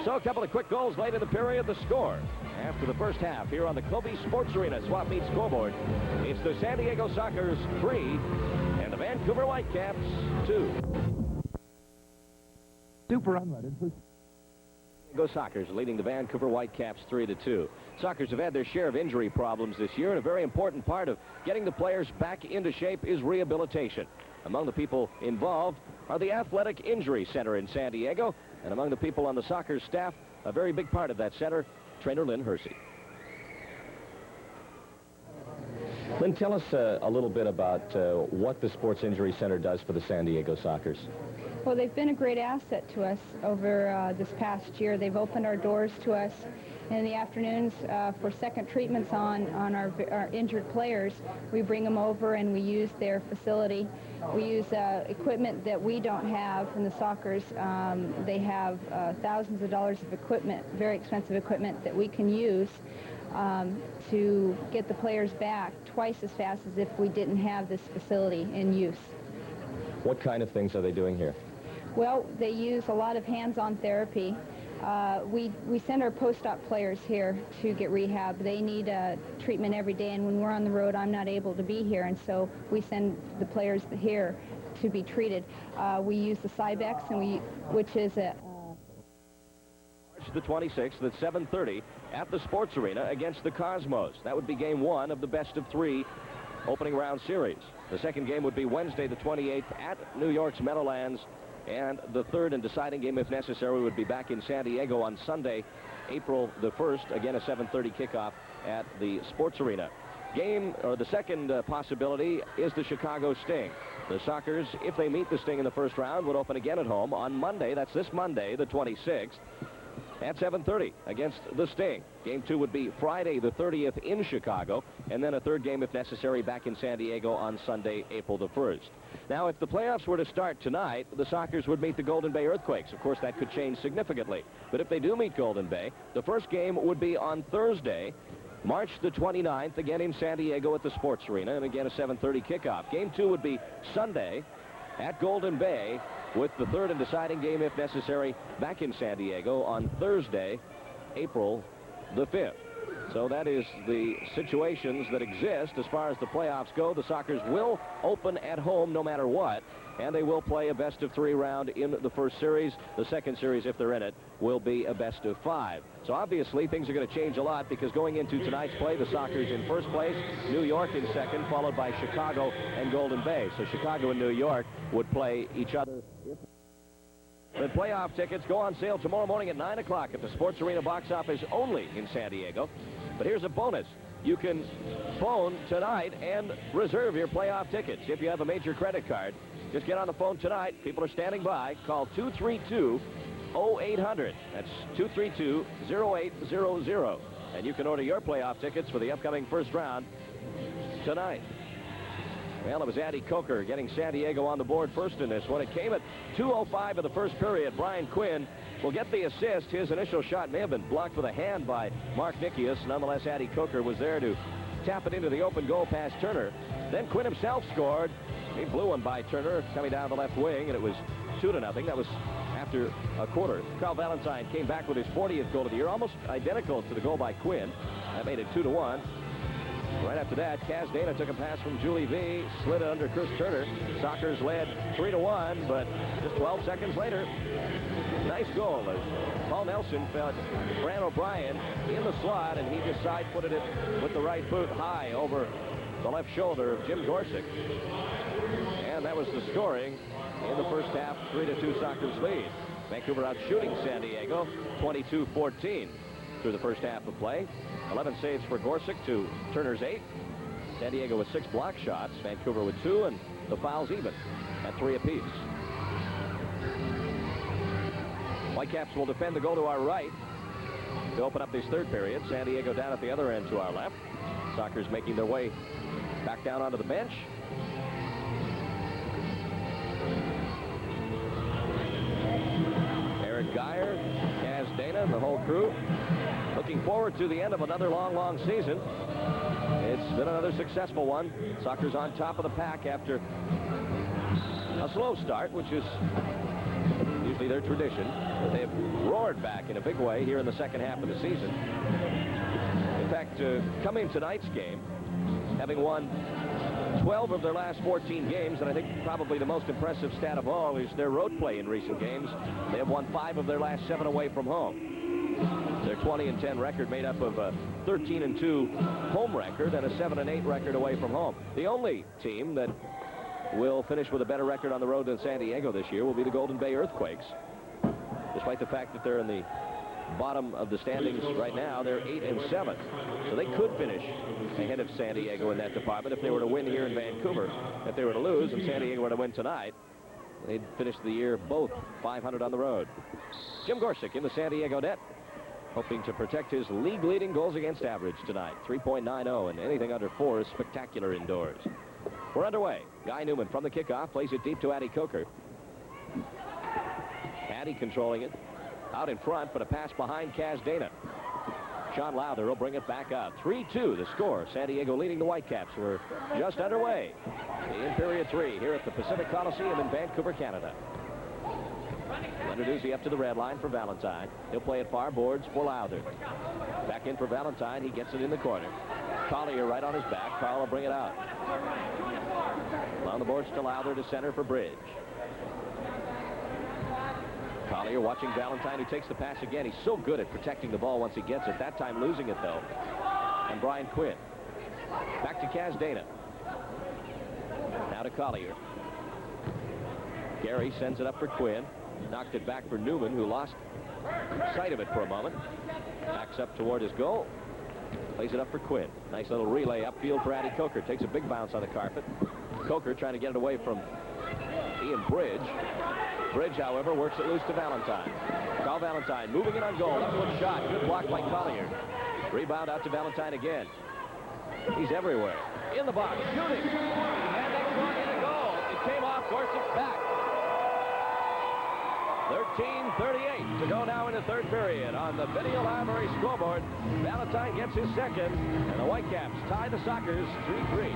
So a couple of quick goals late in the period. The score after the first half here on the Kobe Sports Arena Swap Meet scoreboard. It's the San Diego Sockers 3 and the Vancouver Whitecaps 2. Super unleaded. Go Sockers leading the Vancouver Whitecaps 3-2. Sockers have had their share of injury problems this year, and a very important part of getting the players back into shape is rehabilitation. Among the people involved are the Athletic Injury Center in San Diego, and among the people on the Sockers staff, a very big part of that center, trainer Lynn Hersey. Lynn, tell us a little bit about what the Sports Injury Center does for the San Diego Sockers. Well, they've been a great asset to us over this past year. They've opened our doors to us in the afternoons for second treatments on our injured players. We bring them over and we use their facility. We use equipment that we don't have in the Sockers. They have thousands of dollars of equipment, very expensive equipment that we can use to get the players back twice as fast as if we didn't have this facility in use. What kind of things are they doing here? Well, they use a lot of hands-on therapy. We send our post-op players here to get rehab. They need treatment every day, and when we're on the road, I'm not able to be here, and so we send the players here to be treated. We use the Cybex, which is a... March the 26th at 7:30 at the Sports Arena against the Cosmos. That would be game one of the best-of-3 opening round series. The second game would be Wednesday the 28th at New York's Meadowlands. And the third and deciding game, if necessary, would be back in San Diego on Sunday, April the 1st, again a 7:30 kickoff at the Sports Arena. The second possibility is the Chicago Sting. The Sockers, if they meet the Sting in the first round, would open again at home on Monday. That's this Monday, the 26th, at 7:30 against the Sting. Game 2 would be Friday the 30th in Chicago, and then a third game, if necessary, back in San Diego on Sunday, April the 1st. Now, if the playoffs were to start tonight, the Sockers would meet the Golden Bay Earthquakes. Of course, that could change significantly. But if they do meet Golden Bay, the first game would be on Thursday, March the 29th, again in San Diego at the Sports Arena, and again a 7:30 kickoff. Game 2 would be Sunday at Golden Bay, with the third and deciding game, if necessary, back in San Diego on Thursday, April the 5th. So that is the situations that exist as far as the playoffs go. The Sockers will open at home no matter what, and they will play a best-of-3 round in the first series. The second series, if they're in it, will be a best-of-5. So obviously things are going to change a lot, because going into tonight's play, the Sockers in first place, New York in second, followed by Chicago and Golden Bay. So Chicago and New York would play each other. The playoff tickets go on sale tomorrow morning at 9 o'clock at the Sports Arena box office only in San Diego. But here's a bonus. You can phone tonight and reserve your playoff tickets. If you have a major credit card, just get on the phone tonight. People are standing by. Call 232-0800. That's 232-0800. And you can order your playoff tickets for the upcoming first round tonight. Well, it was Andy Coker getting San Diego on the board first in this one. It came at 2:05 of the first period. Brian Quinn will get the assist. His initial shot may have been blocked with a hand by Mark Nickius. Nonetheless, Andy Coker was there to tap it into the open goal past Turner. Then Quinn himself scored. He blew one by Turner coming down the left wing, and it was 2-0. That was after a quarter. Carl Valentine came back with his 40th goal of the year, almost identical to the goal by Quinn. That made it 2-1. Right after that, Kaz Dana took a pass from Julie V, slid it under Chris Turner. Sockers led 3-1, but just 12 seconds later, nice goal as Paul Nelson found Fran O'Brien in the slot, and he just side-footed it with the right boot high over the left shoulder of Jim Gorsuch. And that was the scoring in the first half, 3-2 Sockers lead. Vancouver out shooting San Diego, 22-14 through the first half of play. 11 saves for Gorsuch to Turner's 8. San Diego with 6 block shots. Vancouver with 2, and the fouls even at 3 apiece. Whitecaps will defend the goal to our right. to open up this third period. San Diego down at the other end to our left. Sockers making their way back down onto the bench. Eric Geyer, Kaz Dana, and the whole crew looking forward to the end of another long season. It's been another successful one. Sockers on top of the pack after a slow start, which is usually their tradition. But they've roared back in a big way here in the second half of the season. In fact, coming tonight's game, having won 12 of their last 14 games, and I think probably the most impressive stat of all is their road play in recent games. They have won 5 of their last 7 away from home. Their 20-10 record made up of a 13-2 home record and a 7-8 record away from home. The only team that will finish with a better record on the road than San Diego this year will be the Golden Bay Earthquakes. Despite the fact that they're in the bottom of the standings right now, they're 8-7. So they could finish ahead of San Diego in that department if they were to win here in Vancouver. If they were to lose and San Diego were to win tonight, they'd finish the year both 500 on the road. Jim Gorsuch in the San Diego net, hoping to protect his league-leading goals against average tonight. 3.90, and anything under 4 is spectacular indoors. We're underway. Guy Newman from the kickoff plays it deep to Addy Coker. Addy controlling it out in front, but a pass behind Kaz Dana. Sean Lowther will bring it back out. 3-2 the score. San Diego leading the Whitecaps. We're just underway in period 3 here at the Pacific Coliseum in Vancouver, Canada. Lenarduzzi up to the red line for Valentine. He'll play it far boards for Lowther. Back in for Valentine. He gets it in the corner. Collier right on his back. Carl will bring it out. On the boards to Lowther to center for Bridge. Collier watching Valentine, who takes the pass again. He's so good at protecting the ball once he gets it. That time losing it, though. And Brian Quinn. Back to Kaz Dana. Now to Collier. Gary sends it up for Quinn. Knocked it back for Newman, who lost sight of it for a moment. Backs up toward his goal. Plays it up for Quinn. Nice little relay upfield for Addy Coker. Takes a big bounce on the carpet. Coker trying to get it away from Ian Bridge. Bridge, however, works it loose to Valentine. Carl Valentine moving it on goal. Left foot shot. Good block by Collier. Rebound out to Valentine again. He's everywhere. In the box. Shooting. And they scored in a goal. It came off Gorsuch's back. 13:38 to go now in the third period on the Video Library scoreboard. Valentine gets his second, and the Whitecaps tie the Sockers 3-3.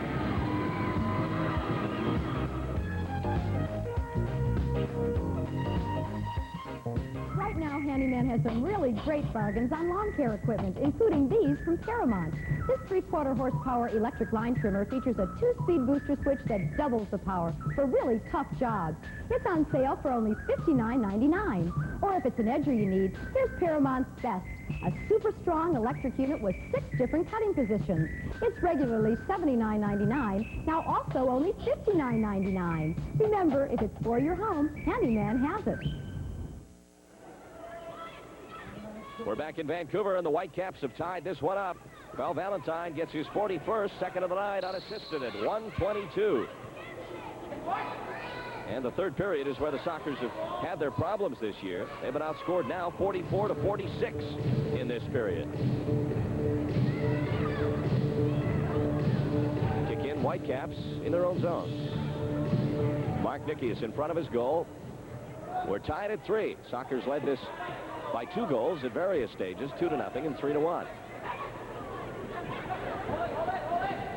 Right now, Handyman has some really great bargains on lawn care equipment, including these from Paramount. This 3/4 horsepower electric line trimmer features a 2-speed booster switch that doubles the power for really tough jobs. It's on sale for only $59.99. Or if it's an edger you need, here's Paramount's Best, a super strong electric unit with 6 different cutting positions. It's regularly $79.99, now also only $59.99. Remember, if it's for your home, Handyman has it. We're back in Vancouver, and the Whitecaps have tied this one up. Carl Valentine gets his 41st, second of the night, unassisted at 1:22. And the third period is where the Sockers have had their problems this year. They've been outscored now 44-46 in this period. Kick in Whitecaps in their own zone. Mark Nickius in front of his goal. We're tied at 3. Sockers led this by 2 goals at various stages, 2-0 and 3-1.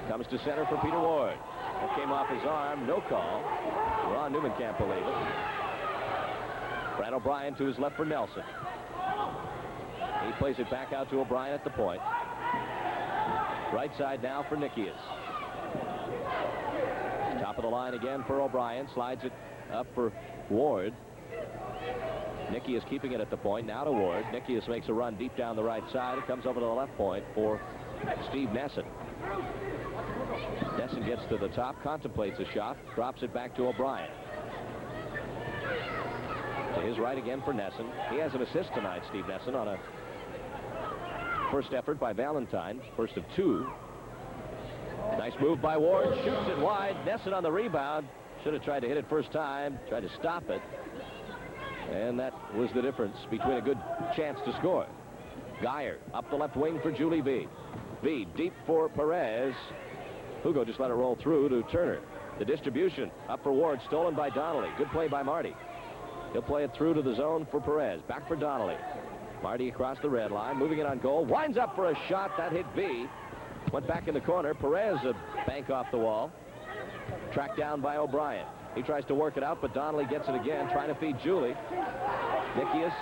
Comes to center for Peter Ward. That came off his arm, no call. Ron Newman can't believe it. Brad O'Brien to his left for Nelson. He plays it back out to O'Brien at the point. Right side now for Nickius. Top of the line again for O'Brien. Slides it up for Ward. Nickius keeping it at the point. Now to Ward. Nickius makes a run deep down the right side. It comes over to the left point for Steve Nesson. Nesson gets to the top, contemplates a shot, drops it back to O'Brien. To his right again for Nesson. He has an assist tonight, Steve Nesson, on a first effort by Valentine. First of 2. Nice move by Ward. Shoots it wide. Nesson on the rebound. Should have tried to hit it first time. Tried to stop it. And that was the difference between a good chance to score. Geyer up the left wing for Julie V. V deep for Perez. Hugo just let it roll through to Turner. The distribution up for Ward, stolen by Donnelly. Good play by Marty. He'll play it through to the zone for Perez. Back for Donnelly. Marty across the red line, moving it on goal. Winds up for a shot. That hit V. Went back in the corner. Perez a bank off the wall. Tracked down by O'Brien. He tries to work it out, but Donnelly gets it again, trying to feed Julie. Nikias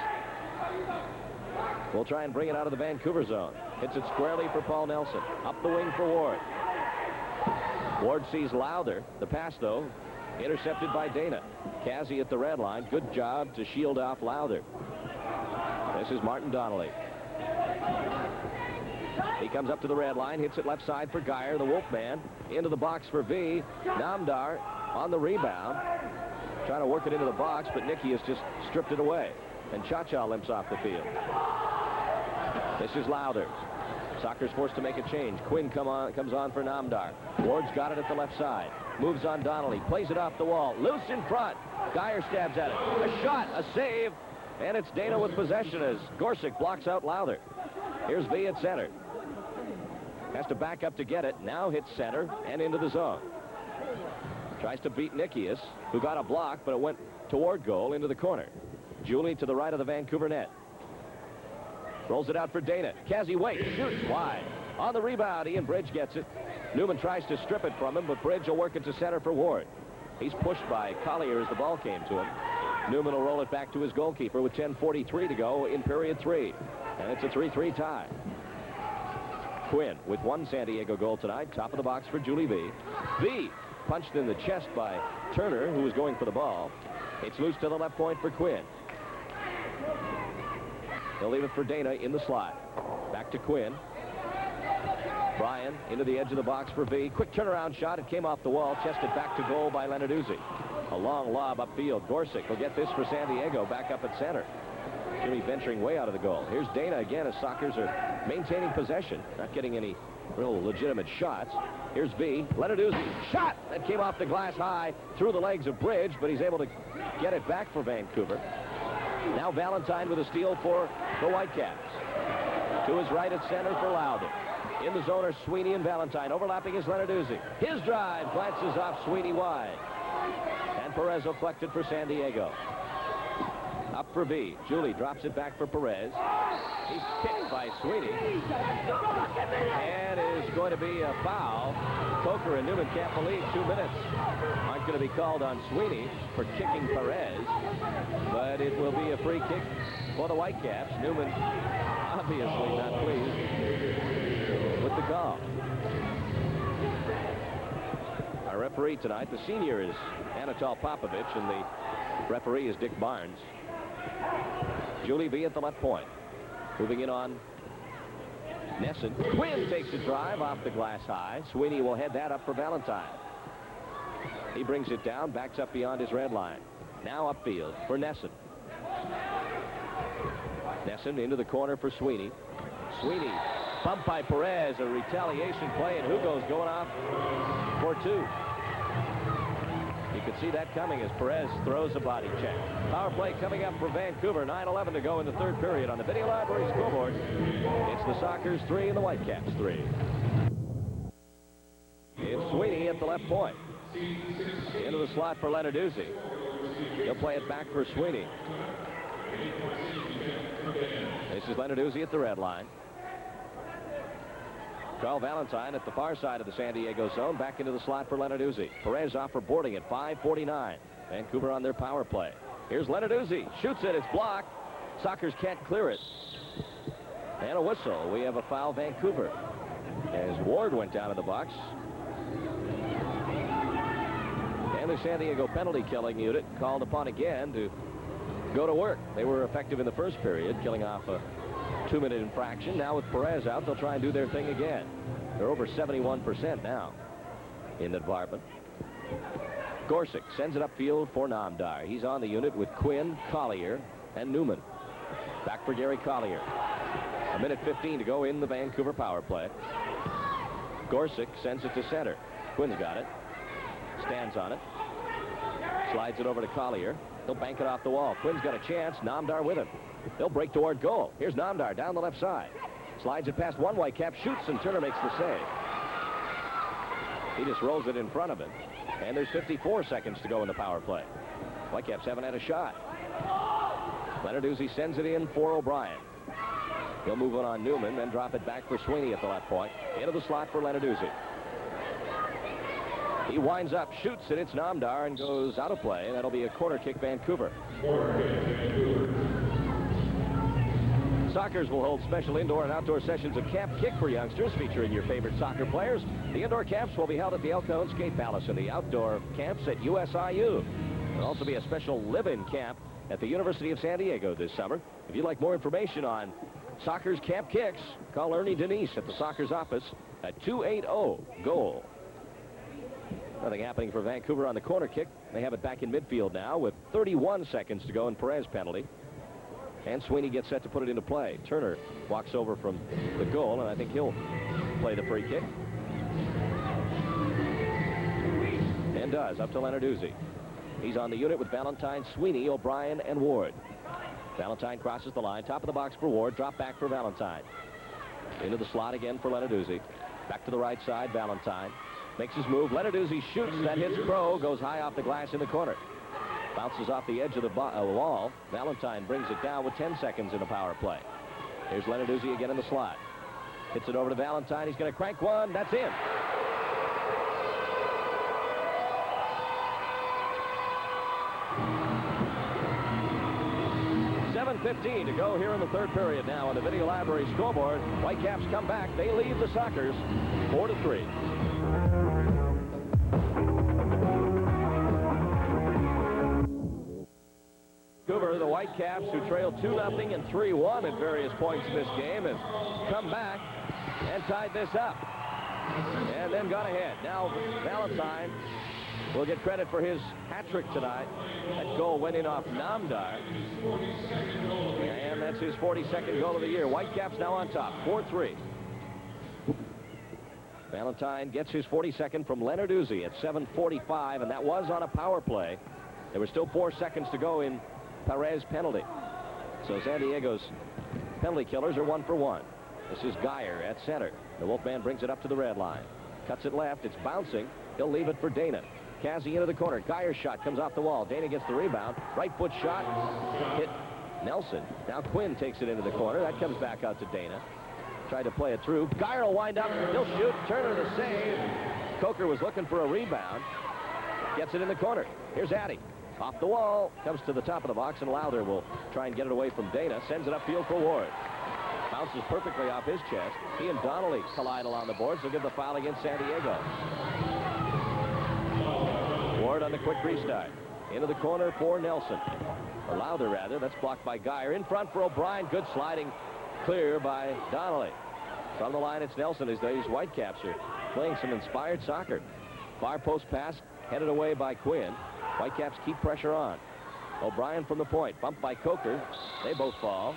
will try and bring it out of the Vancouver zone. Hits it squarely for Paul Nelson. Up the wing for Ward. Ward sees Lowther. The pass, though, intercepted by Dana. Cassie at the red line. Good job to shield off Lowther. This is Martin Donnelly. He comes up to the red line, hits it left side for Geyer, the Wolfman. Into the box for V. Namdar on the rebound. Trying to work it into the box, but Nicky has just stripped it away. And Cha-Cha limps off the field. This is Lowther. Soccer's forced to make a change. Quinn comes on for Namdar. Ward's got it at the left side. Moves on Donnelly. Plays it off the wall. Loose in front. Geyer stabs at it. A shot. A save. And it's Dana with possession as Gorsick blocks out Lowther. Here's V at center. Has to back up to get it. Now hits center and into the zone. Tries to beat Nikias, who got a block, but it went toward goal into the corner. Julie to the right of the Vancouver net. Rolls it out for Dana. Cassie waits, shoots wide. On the rebound, Ian Bridge gets it. Newman tries to strip it from him, but Bridge will work it to center for Ward. He's pushed by Collier as the ball came to him. Newman will roll it back to his goalkeeper with 10:43 to go in period 3. And it's a 3-3 tie. Quinn with one San Diego goal tonight. Top of the box for Julie V. V punched in the chest by Turner, who was going for the ball. It's loose to the left point for Quinn. They'll leave it for Dana in the slot. Back to Quinn. Bryan into the edge of the box for V. Quick turnaround shot. It came off the wall. Chested back to goal by Lenarduzzi. A long lob upfield. Gorsick will get this for San Diego. Back up at center. Jimmy venturing way out of the goal. Here's Dana again as Sockers are maintaining possession. Not getting any real legitimate shots. Here's V. Lenarduzzi. Shot! That came off the glass high through the legs of Bridge, but he's able to get it back for Vancouver. Now Valentine with a steal for the Whitecaps. To his right at center for Lowther. In the zone are Sweeney and Valentine. Overlapping is Lenarduzzi. His drive glances off Sweeney wide. And Perez will collect it for San Diego. Up for V. Julie drops it back for Perez. He's kicked by Sweeney. And is going to be a foul. Coker and Newman can't believe 2 minutes aren't going to be called on Sweeney for kicking Perez. But it will be a free kick for the Whitecaps. Newman obviously not pleased with the call. Our referee tonight, the senior is Anatol Popovich, and the referee is Dick Barnes. Julie V at the left point. Moving in on Nesson. Quinn takes a drive off the glass high. Sweeney will head that up for Valentine. He brings it down, backs up beyond his red line. Now upfield for Nesson. Nesson into the corner for Sweeney. Sweeney bumped by Perez, a retaliation play, and Hugo's going off for 2. You could see that coming as Perez throws a body check. Power play coming up for Vancouver. 9:11 to go in the third period on the Video Library scoreboard. It's the Sockers 3 and the Whitecaps 3. It's Sweeney at the left point. Into the slot for Lenarduzzi. He'll play it back for Sweeney. This is Lenarduzzi at the red line. Carl Valentine at the far side of the San Diego zone. Back into the slot for Lenarduzzi. Perez off for boarding at 5:49. Vancouver on their power play. Here's Lenarduzzi. Shoots it. It's blocked. Sockers can't clear it. And a whistle. We have a foul, Vancouver, as Ward went down to the box. And the San Diego penalty killing unit called upon again to go to work. They were effective in the first period, killing off a 2-minute infraction. Now with Perez out, they'll try and do their thing again. They're over 71% now in the department. Gorsick sends it upfield for Namdar. He's on the unit with Quinn, Collier, and Newman. Back for Gary Collier. 1:15 to go in the Vancouver power play. Gorsick sends it to center. Quinn's got it. Stands on it. Slides it over to Collier. He'll bank it off the wall. Quinn's got a chance. Namdar with him. They'll break toward goal. Here's Namdar down the left side. Slides it past one Whitecap, shoots, and Turner makes the save. He just rolls it in front of him. And there's 54 seconds to go in the power play. Whitecaps haven't had a shot. Lenarduzzi sends it in for O'Brien. He'll move it on Newman, then drop it back for Sweeney at the left point. Into the slot for Lenarduzzi. He winds up, shoots it. It's Namdar and goes out of play. That'll be a corner kick, Vancouver. Sockers will hold special indoor and outdoor sessions of Camp Kick for youngsters, featuring your favorite soccer players. The indoor camps will be held at the El Cajon Skate Palace, and the outdoor camps at USIU. There'll also be a special live-in camp at the University of San Diego this summer. If you'd like more information on Sockers Camp Kicks, call Ernie Denise at the Sockers office at 280-GOAL. Nothing happening for Vancouver on the corner kick. They have it back in midfield now with 31 seconds to go in Perez penalty. And Sweeney gets set to put it into play. Turner walks over from the goal, and I think he'll play the free kick. And does, up to Lenarduzzi. He's on the unit with Valentine, Sweeney, O'Brien, and Ward. Valentine crosses the line, top of the box for Ward, drop back for Valentine. Into the slot again for Lenarduzzi. Back to the right side, Valentine. Makes his move. Lenarduzzi shoots. That hits Crow. Goes high off the glass in the corner. Bounces off the edge of the wall. Valentine brings it down with 10 seconds in a power play. Here's Lenarduzzi again in the slot. Hits it over to Valentine. He's going to crank one. That's in. .7:15 to go here in the third period now on the Video Library scoreboard. Whitecaps come back. They lead the Sockers 4-3. Vancouver, the Whitecaps, who trailed 2-0 and 3-1 at various points in this game, have come back and tied this up. And then got ahead. Now Valentine will get credit for his hat trick tonight. That goal went in off Namdar. And that's his 42nd goal of the year. Whitecaps now on top, 4-3. Valentine gets his 42nd from Lenarduzzi at 7:45, and that was on a power play. There were still 4 seconds to go in Perez penalty. So San Diego's penalty killers are 1 for 1. This is Geyer at center. The Wolfman brings it up to the red line. Cuts it left. It's bouncing. He'll leave it for Dana. Kazzy into the corner. Geyer's shot comes off the wall. Dana gets the rebound. Right foot shot. Hit Nelson. Now Quinn takes it into the corner. That comes back out to Dana. Tried to play it through. Geyer will wind up. He'll shoot. Turner the save. Coker was looking for a rebound. Gets it in the corner. Here's Addy. Off the wall. Comes to the top of the box, and Lowther will try and get it away from Dana. Sends it upfield for Ward. Bounces perfectly off his chest. He and Donnelly collide along the boards. They'll give the foul against San Diego. Ward on the quick restart. Into the corner for Nelson. Or Lowther, rather. That's blocked by Geyer. In front for O'Brien. Good sliding clear by Donnelly. From the line, it's Nelson as these Whitecaps are playing some inspired soccer. Far post pass headed away by Quinn. Whitecaps keep pressure on. O'Brien from the point. Bumped by Coker. They both fall.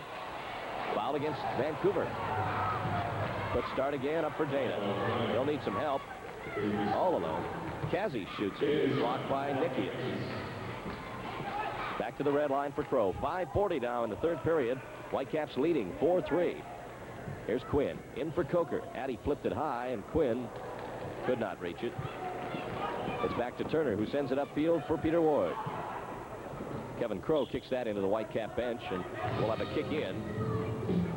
Foul against Vancouver. Let's start again up for Dana. They'll need some help. All alone. Kazzy shoots it. Blocked by Nikias. Back to the red line for Crow. 5:40 now in the third period. Whitecaps leading 4-3. Here's Quinn. In for Coker. Addy flipped it high, and Quinn could not reach it. It's back to Turner, who sends it upfield for Peter Ward. Kevin Crow kicks that into the Whitecap bench, and we'll have a kick in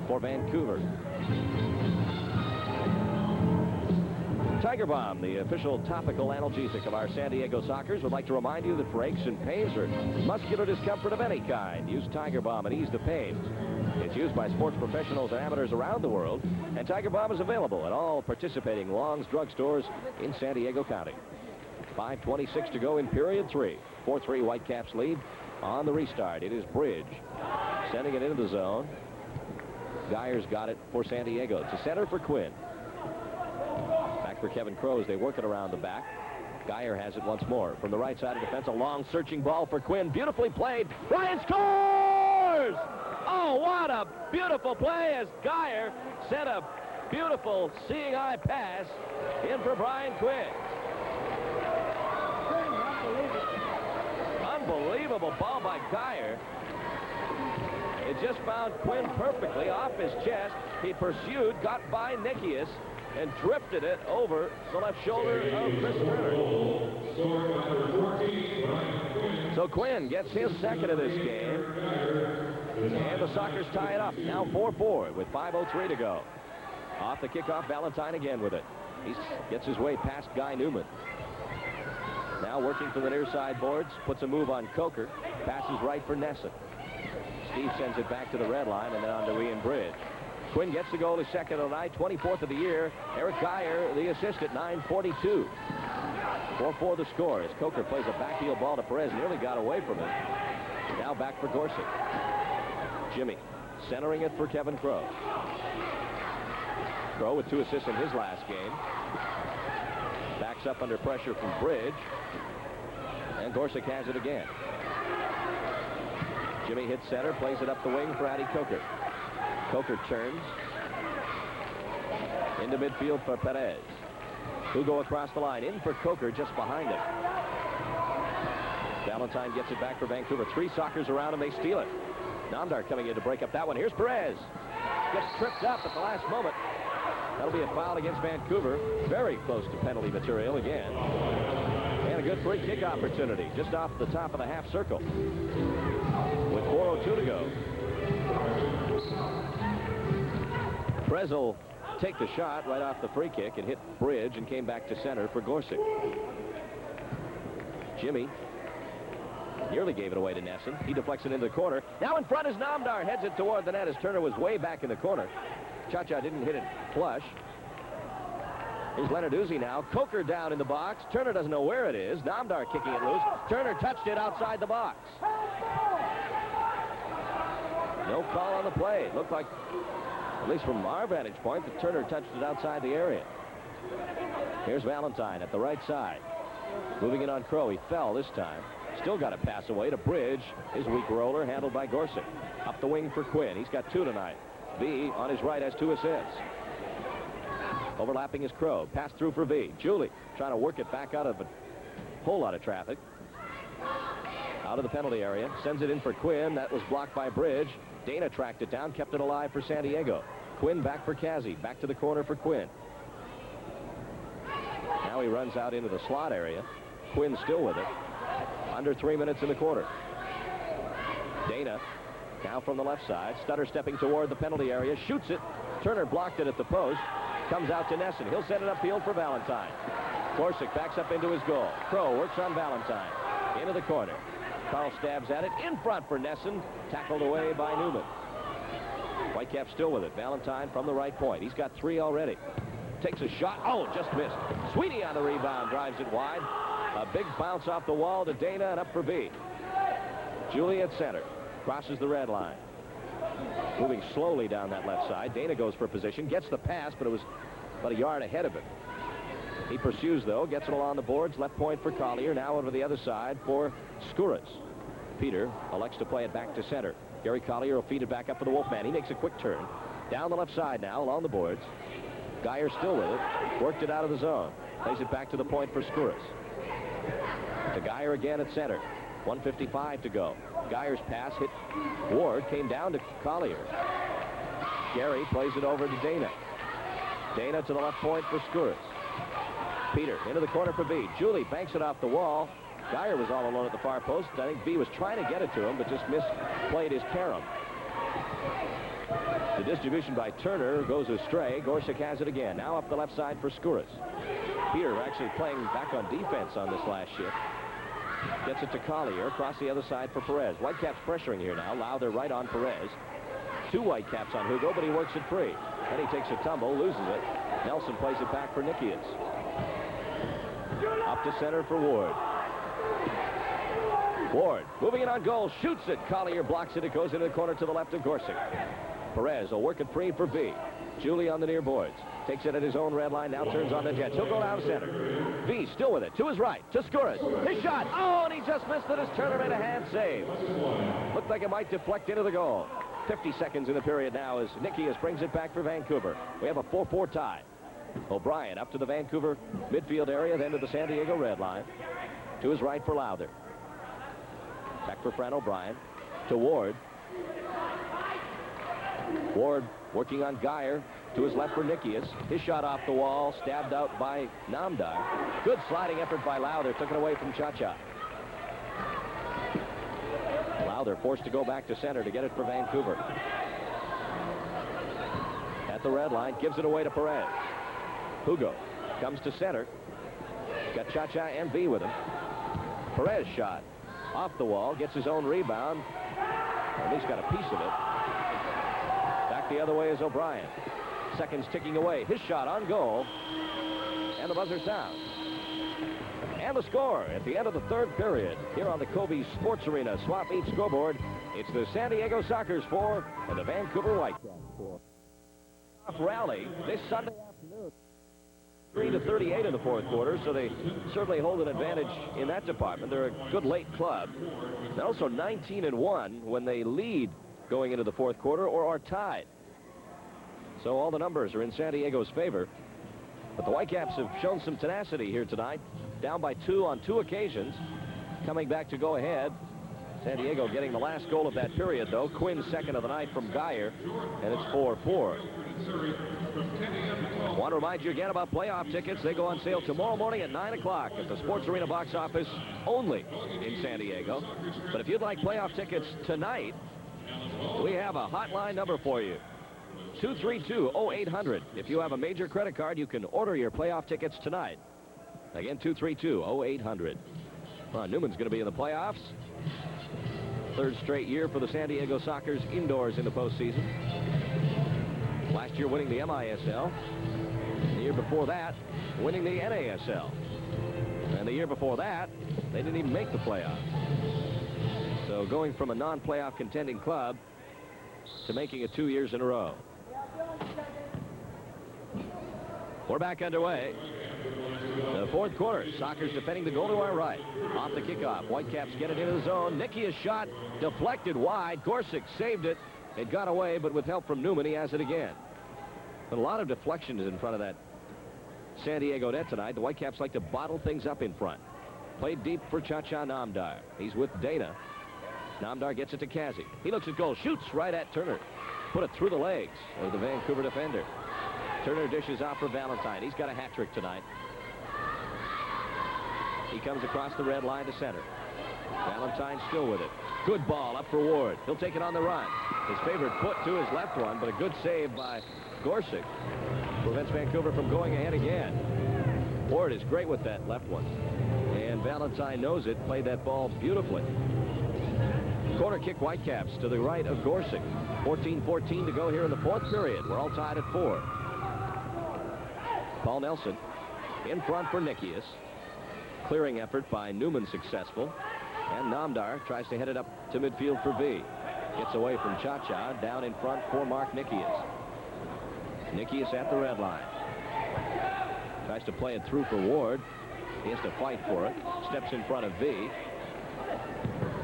for Vancouver. Tiger Balm, the official topical analgesic of our San Diego Sockers, would like to remind you that for aches and pains or muscular discomfort of any kind, use Tiger Balm and ease the pains. It's used by sports professionals and amateurs around the world, and Tiger Balm is available at all participating Long's drugstores in San Diego County. 5:26 to go in period 3. 4-3 Whitecaps lead on the restart. It is Bridge sending it into the zone. Geyer's got it for San Diego. It's a center for Quinn. Back for Kevin Crow as they work it around the back. Geyer has it once more. From the right side of defense, a long searching ball for Quinn. Beautifully played. Ryan scores! Oh, what a beautiful play as Geyer sent a beautiful seeing eye pass in for Brian Quinn. Unbelievable incredible ball by Geyer. It just found Quinn perfectly off his chest. He pursued, got by Nikias, and drifted it over the left shoulder of Chris Turner. So Quinn gets his second of this game. And the Sockers tie it up. Now 4-4 with 5:03 to go. Off the kickoff, Valentine again with it. He gets his way past Guy Newman. Now working for the near side boards, puts a move on Coker. Passes right for Nesson. Steve sends it back to the red line and then on to Ian Bridge. Quinn gets the goal, his second of the night, 24th of the year. Eric Geyer, the assist at 9:42. 4-4 the score as Coker plays a backheel ball to Perez. Nearly got away from it. Now back for Gorsuch. Jimmy centering it for Kevin Crow. Crow with 2 assists in his last game. Backs up under pressure from Bridge. And Gorsuch has it again. Jimmy hits center, plays it up the wing for Addy Coker. Coker turns into midfield for Perez. Hugo across the line, in for Coker, just behind him. Valentine gets it back for Vancouver. 3 Sockers around him, they steal it. Namdar coming in to break up that one. Here's Perez. Gets tripped up at the last moment. That'll be a foul against Vancouver. Very close to penalty material again. And a good free kick opportunity just off the top of the half circle. With 4:02 to go. Perez will take the shot right off the free kick and hit Bridge and came back to center for Gorsuch. Jimmy nearly gave it away to Nesson. He deflects it into the corner. Now in front is Namdar. Heads it toward the net as Turner was way back in the corner. Cha-Cha didn't hit it flush. Here's Lenarduzzi now. Coker down in the box. Turner doesn't know where it is. Namdar kicking it loose. Turner touched it outside the box. No call on the play. It looked like, at least from our vantage point, that Turner touched it outside the area. Here's Valentine at the right side. Moving it on Crow. He fell this time. Still got a pass away to Bridge. His weak roller handled by Gorsuch. Up the wing for Quinn. He's got 2 tonight. V on his right has 2 assists. Overlapping is Crow. Pass through for V. Julie trying to work it back out of a whole lot of traffic. Out of the penalty area. Sends it in for Quinn. That was blocked by Bridge. Dana tracked it down. Kept it alive for San Diego. Quinn back for Kazi. Back to the corner for Quinn. Now he runs out into the slot area. Quinn still with it. Under 3 minutes in the quarter. Dana now from the left side. Stutter stepping toward the penalty area. Shoots it. Turner blocked it at the post. Comes out to Nesson. He'll send it upfield for Valentine. Gorsuch backs up into his goal. Crow works on Valentine. Into the corner. Carl stabs at it. In front for Nesson. Tackled away by Newman. Whitecaps still with it. Valentine from the right point. He's got 3 already. Takes a shot. Oh, just missed. Sweetie on the rebound. Drives it wide. A big bounce off the wall to Dana and up for B. Julie at center. Crosses the red line. Moving slowly down that left side. Dana goes for position. Gets the pass, but it was about a yard ahead of him. He pursues, though. Gets it along the boards. Left point for Collier. Now over the other side for Skouras. Peter elects to play it back to center. Gary Collier will feed it back up for the Wolfman. He makes a quick turn. Down the left side now along the boards. Geyer still with it. Worked it out of the zone. Plays it back to the point for Skouras. To Geyer again at center. 1:55 to go. Geyer's pass hit Ward. Came down to Collier. Gary plays it over to Dana. Dana to the left point for Skouras. Peter into the corner for B. Julie banks it off the wall. Geyer was all alone at the far post. I think B was trying to get it to him, but just misplayed his carom. The distribution by Turner goes astray. Gorsuch has it again. Now up the left side for Skouras. Peter actually playing back on defense on this last shift. Gets it to Collier. Across the other side for Perez. Whitecaps pressuring here now. Lowther right on Perez. 2 Whitecaps on Hugo, but he works it free. Then he takes a tumble, loses it. Nelson plays it back for Nikias. Up to center for Ward. Ward moving it on goal. Shoots it. Collier blocks it. It goes into the corner to the left of Gorsuch. Perez will work it free for V. Julie on the near boards. Takes it at his own red line. Now turns on the Jets. He'll go down center. V still with it. To his right. To Skouras. His shot. Oh, and he just missed it as Turner made a hand save. Looked like it might deflect into the goal. 50 seconds in the period now as Nikias brings it back for Vancouver. We have a 4-4 tie. O'Brien up to the Vancouver midfield area, then to the San Diego red line. To his right for Lowther. Back for Fran O'Brien. To Ward. Ward working on Geyer. To his left for Nikias. His shot off the wall. Stabbed out by Namdar. Good sliding effort by Lowther. Took it away from Cha-Cha. Lowther forced to go back to center to get it for Vancouver. At the red line. Gives it away to Perez. Hugo comes to center. Got Cha-Cha and V with him. Perez shot. Off the wall. Gets his own rebound. At least got a piece of it. Back the other way is O'Brien. Seconds ticking away. His shot on goal. And the buzzer sounds. And the score at the end of the third period here on the Kobe Sports Arena Swap Meet scoreboard. It's the San Diego Sockers 4 and the Vancouver Whitecaps 4. Rally this Sunday afternoon. 3-38 in the fourth quarter, so they certainly hold an advantage in that department. They're a good late club. They're also 19-1 when they lead going into the fourth quarter or are tied. So all the numbers are in San Diego's favor. But the Whitecaps have shown some tenacity here tonight. Down by 2 on 2 occasions. Coming back to go ahead. San Diego getting the last goal of that period, though. Quinn's second of the night from Geyer, and it's 4-4. Want to remind you again about playoff tickets. They go on sale tomorrow morning at 9 o'clock at the Sports Arena box office only in San Diego. But if you'd like playoff tickets tonight, we have a hotline number for you. 232-0800. If you have a major credit card, you can order your playoff tickets tonight. Again, 232-0800. Well, Newman's going to be in the playoffs. Third straight year for the San Diego Sockers indoors in the postseason. Last year winning the MISL. The year before that, winning the NASL. And the year before that, they didn't even make the playoffs. So going from a non-playoff contending club to making it 2 years in a row. We're back underway. The fourth quarter. Sockers defending the goal to our right. Off the kickoff. Whitecaps get it into the zone. Nikias shot deflected wide. Gorsuch saved it. It got away, but with help from Newman, he has it again. But a lot of deflections in front of that San Diego net tonight. The Whitecaps like to bottle things up in front. Played deep for Cha-Cha Namdar. He's with Dana. Namdar gets it to Kazi. He looks at goal. Shoots right at Turner. Put it through the legs of the Vancouver defender. Turner dishes out for Valentine. He's got a hat trick tonight. He comes across the red line to center. Valentine still with it. Good ball up for Ward. He'll take it on the run. His favorite foot to his left one, but a good save by Gorsuch. Prevents Vancouver from going ahead again. Ward is great with that left one. And Valentine knows it. Played that ball beautifully. Corner kick Whitecaps to the right of Gorsuch. 14-14 to go here in the fourth period. We're all tied at 4. Paul Nelson in front for Nikias. Clearing effort by Newman successful. And Namdar tries to head it up to midfield for V. Gets away from Cha-Cha. Down in front for Mark Nikias. Nikias at the red line. Tries to play it through for Ward. He has to fight for it. Steps in front of V.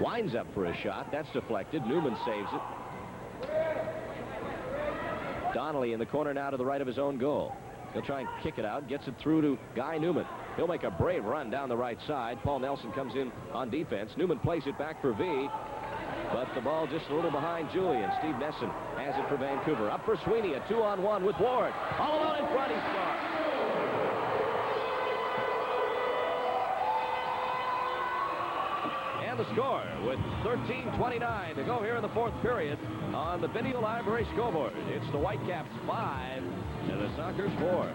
Winds up for a shot. That's deflected. Newman saves it. Donnelly in the corner now to the right of his own goal. He'll try and kick it out. Gets it through to Guy Newman. He'll make a brave run down the right side. Paul Nelson comes in on defense. Newman plays it back for V. But the ball just a little behind Julian. Steve Nesson has it for Vancouver. Up for Sweeney. A 2-on-1 with Ward. All alone in front. He scores. And the score with 13:29 to go here in the fourth period on the Video Library scoreboard. It's the Whitecaps 5 and the Sockers 4.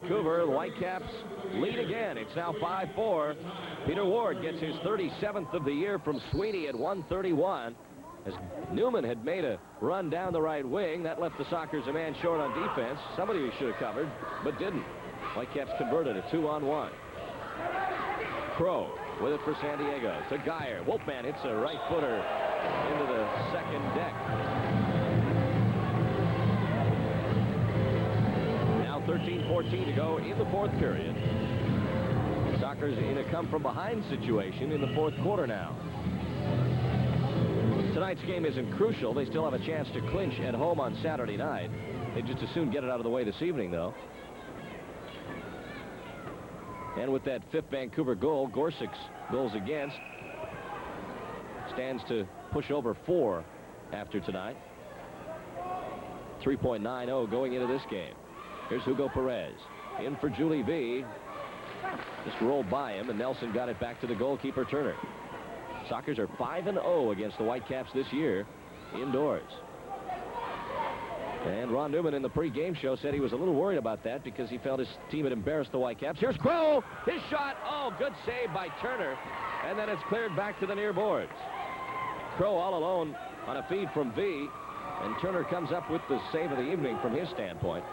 Vancouver, the Whitecaps lead again. It's now 5-4. Peter Ward gets his 37th of the year from Sweeney at 131. As Newman had made a run down the right wing, that left the Sockers a man short on defense. Somebody who should have covered, but didn't. Whitecaps converted a 2-on-1. Crow with it for San Diego to Geyer. Wolfman hits a right footer into the second deck. Now 13:14 to go in the fourth period. Sockers in a come-from-behind situation in the fourth quarter now. Tonight's game isn't crucial. They still have a chance to clinch at home on Saturday night. They just as soon get it out of the way this evening, though. And with that 5th Vancouver goal, Gorsic's goals against stands to push over 4 after tonight. 3.90 going into this game. Here's Hugo Perez. In for Julie V. Just rolled by him, and Nelson got it back to the goalkeeper, Turner. Sockers are 5-0 against the Whitecaps this year indoors. And Ron Newman in the pre-game show said he was a little worried about that because he felt his team had embarrassed the Whitecaps. Here's Crow. His shot. Oh, good save by Turner. And then it's cleared back to the near boards. Crow all alone on a feed from V. And Turner comes up with the save of the evening from his standpoint.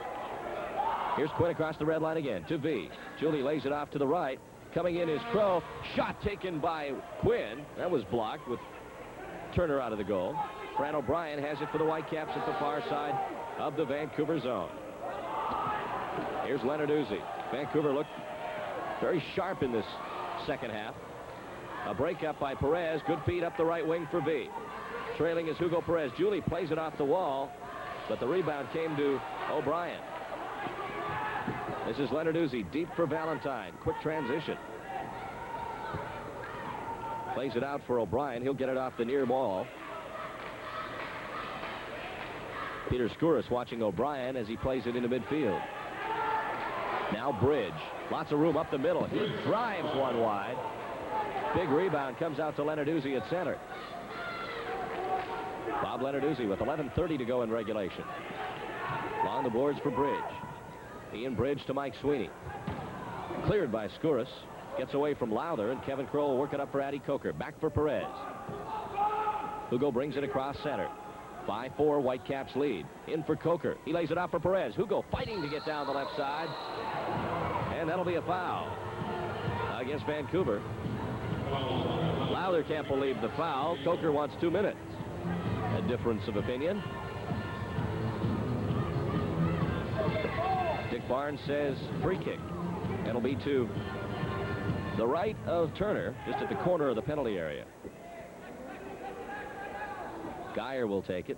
Here's Quinn across the red line again to V. Julie lays it off to the right. Coming in is Crow. Shot taken by Quinn. That was blocked with Turner out of the goal. Fran O'Brien has it for the Whitecaps at the far side of the Vancouver zone. Here's Leonard Uzi. Vancouver looked very sharp in this second half. A break up by Perez. Good feed up the right wing for V. Trailing is Hugo Perez. Julie plays it off the wall, but the rebound came to O'Brien. This is Leonard Uzi deep for Valentine. Quick transition. Plays it out for O'Brien. He'll get it off the near wall. Peter Skouras watching O'Brien as he plays it into midfield. Now Bridge. Lots of room up the middle. He drives one wide. Big rebound comes out to Leonard Uzi at center. Bob Leonard Uzi with 11:30 to go in regulation. Along the boards for Bridge. Ian Bridge to Mike Sweeney. Cleared by Skouras. Gets away from Lowther, and Kevin Crow will work it up for Addy Coker. Back for Perez. Hugo brings it across center. 5-4 Whitecaps lead. In for Coker. He lays it out for Perez. Hugo fighting to get down the left side. And that'll be a foul against Vancouver. Lowther can't believe the foul. Coker wants 2 minutes. A difference of opinion. Dick Barnes says free kick. It'll be to the right of Turner, just at the corner of the penalty area. Geyer will take it.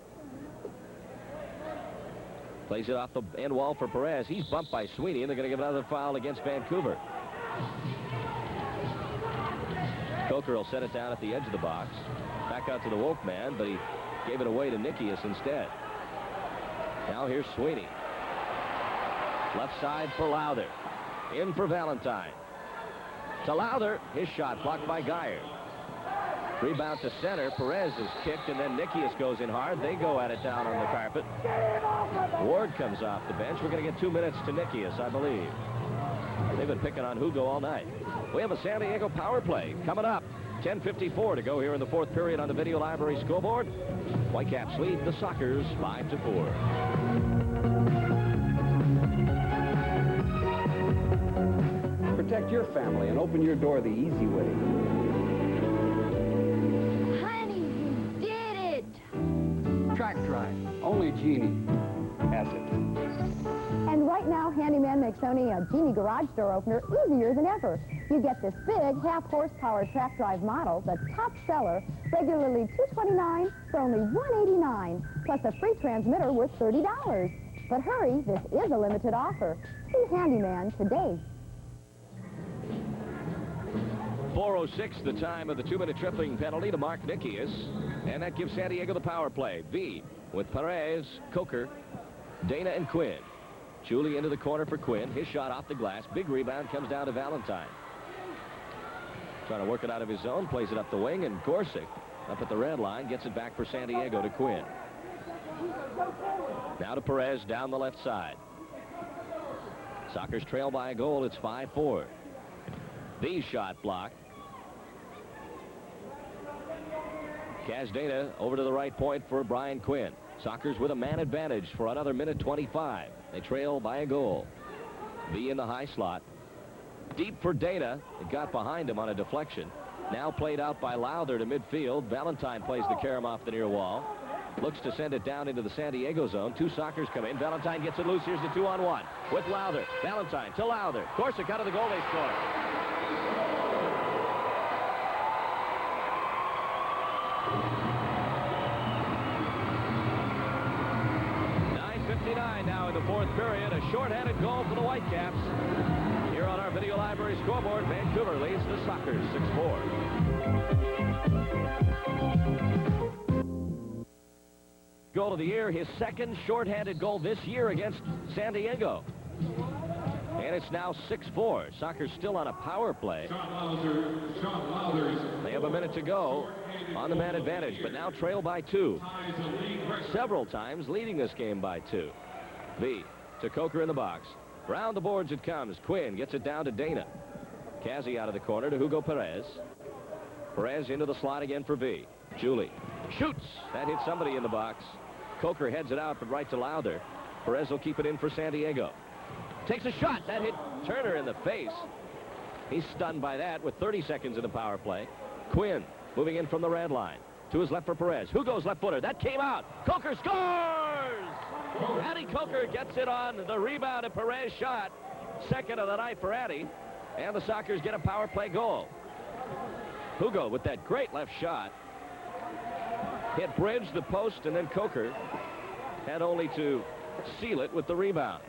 Plays it off the end wall for Perez. He's bumped by Sweeney, and they're going to give another foul against Vancouver. Coker will set it down at the edge of the box. Back out to the Wolfman, but he gave it away to Nikias instead. Now here's Sweeney. Left side for Lowther. In for Valentine. To Lowther. His shot blocked by Geyer. Rebound to center. Perez is kicked, and then Nikias goes in hard. They go at it down on the carpet. Ward comes off the bench. We're going to get 2 minutes to Nikias, I believe. They've been picking on Hugo all night. We have a San Diego power play coming up. 10:54 to go here in the 4th period on the Video Library scoreboard. Whitecaps lead the Sockers 5-4. Protect your family and open your door the easy way. Honey, you did it! Track Drive. Only Genie has it. And right now, Handyman makes owning a Genie garage door opener easier than ever. You get this big half-horsepower track drive model, the top seller, regularly $229 for only $189, plus a free transmitter worth $30. But hurry, this is a limited offer. See Handyman today. 4:06 the time of the 2-minute tripling penalty to Mark Nikias, and that gives San Diego the power play. V with Perez, Coker, Dana, and Quinn. Julie into the corner for Quinn. His shot off the glass. Big rebound comes down to Valentine. Trying to work it out of his zone. Plays it up the wing, and Gorsick up at the red line gets it back for San Diego to Quinn. Now to Perez down the left side. Sockers trail by a goal. It's 5-4. The shot blocked. Kaz Dana over to the right point for Brian Quinn. Sockers with a man advantage for another minute 25. They trail by a goal. V in the high slot. Deep for Dana. It got behind him on a deflection. Now played out by Lowther to midfield. Valentine plays the carom off the near wall. Looks to send it down into the San Diego zone. 2 Sockers come in. Valentine gets it loose. Here's the 2-on-1 with Lowther. Valentine to Lowther. Gorsick out of the goal. They score. Now in the fourth period. A shorthanded goal for the Whitecaps. Here on our video library scoreboard, Vancouver leads the Sockers 6-4. Goal of the year, his second shorthanded goal this year against San Diego. And it's now 6-4. Sockers still on a power play. They have a minute to go on the man advantage, but now trail by 2. Several times leading this game by 2. V to Coker in the box. Round the boards it comes. Quinn gets it down to Dana. Kazzy out of the corner to Hugo Perez. Perez into the slot again for V. Julie shoots. That hits somebody in the box. Coker heads it out, but right to Lowther. Perez will keep it in for San Diego. Takes a shot. That hit Turner in the face. He's stunned by that with 30 seconds in the power play. Quinn moving in from the red line. To his left for Perez. Hugo's left footer. That came out. Coker scores! Addy Coker gets it on the rebound of Perez shot. Second of the night for Addy. And the Sockers get a power play goal. Hugo with that great left shot. Hit bridge, the post, and then Coker had only to seal it with the rebound.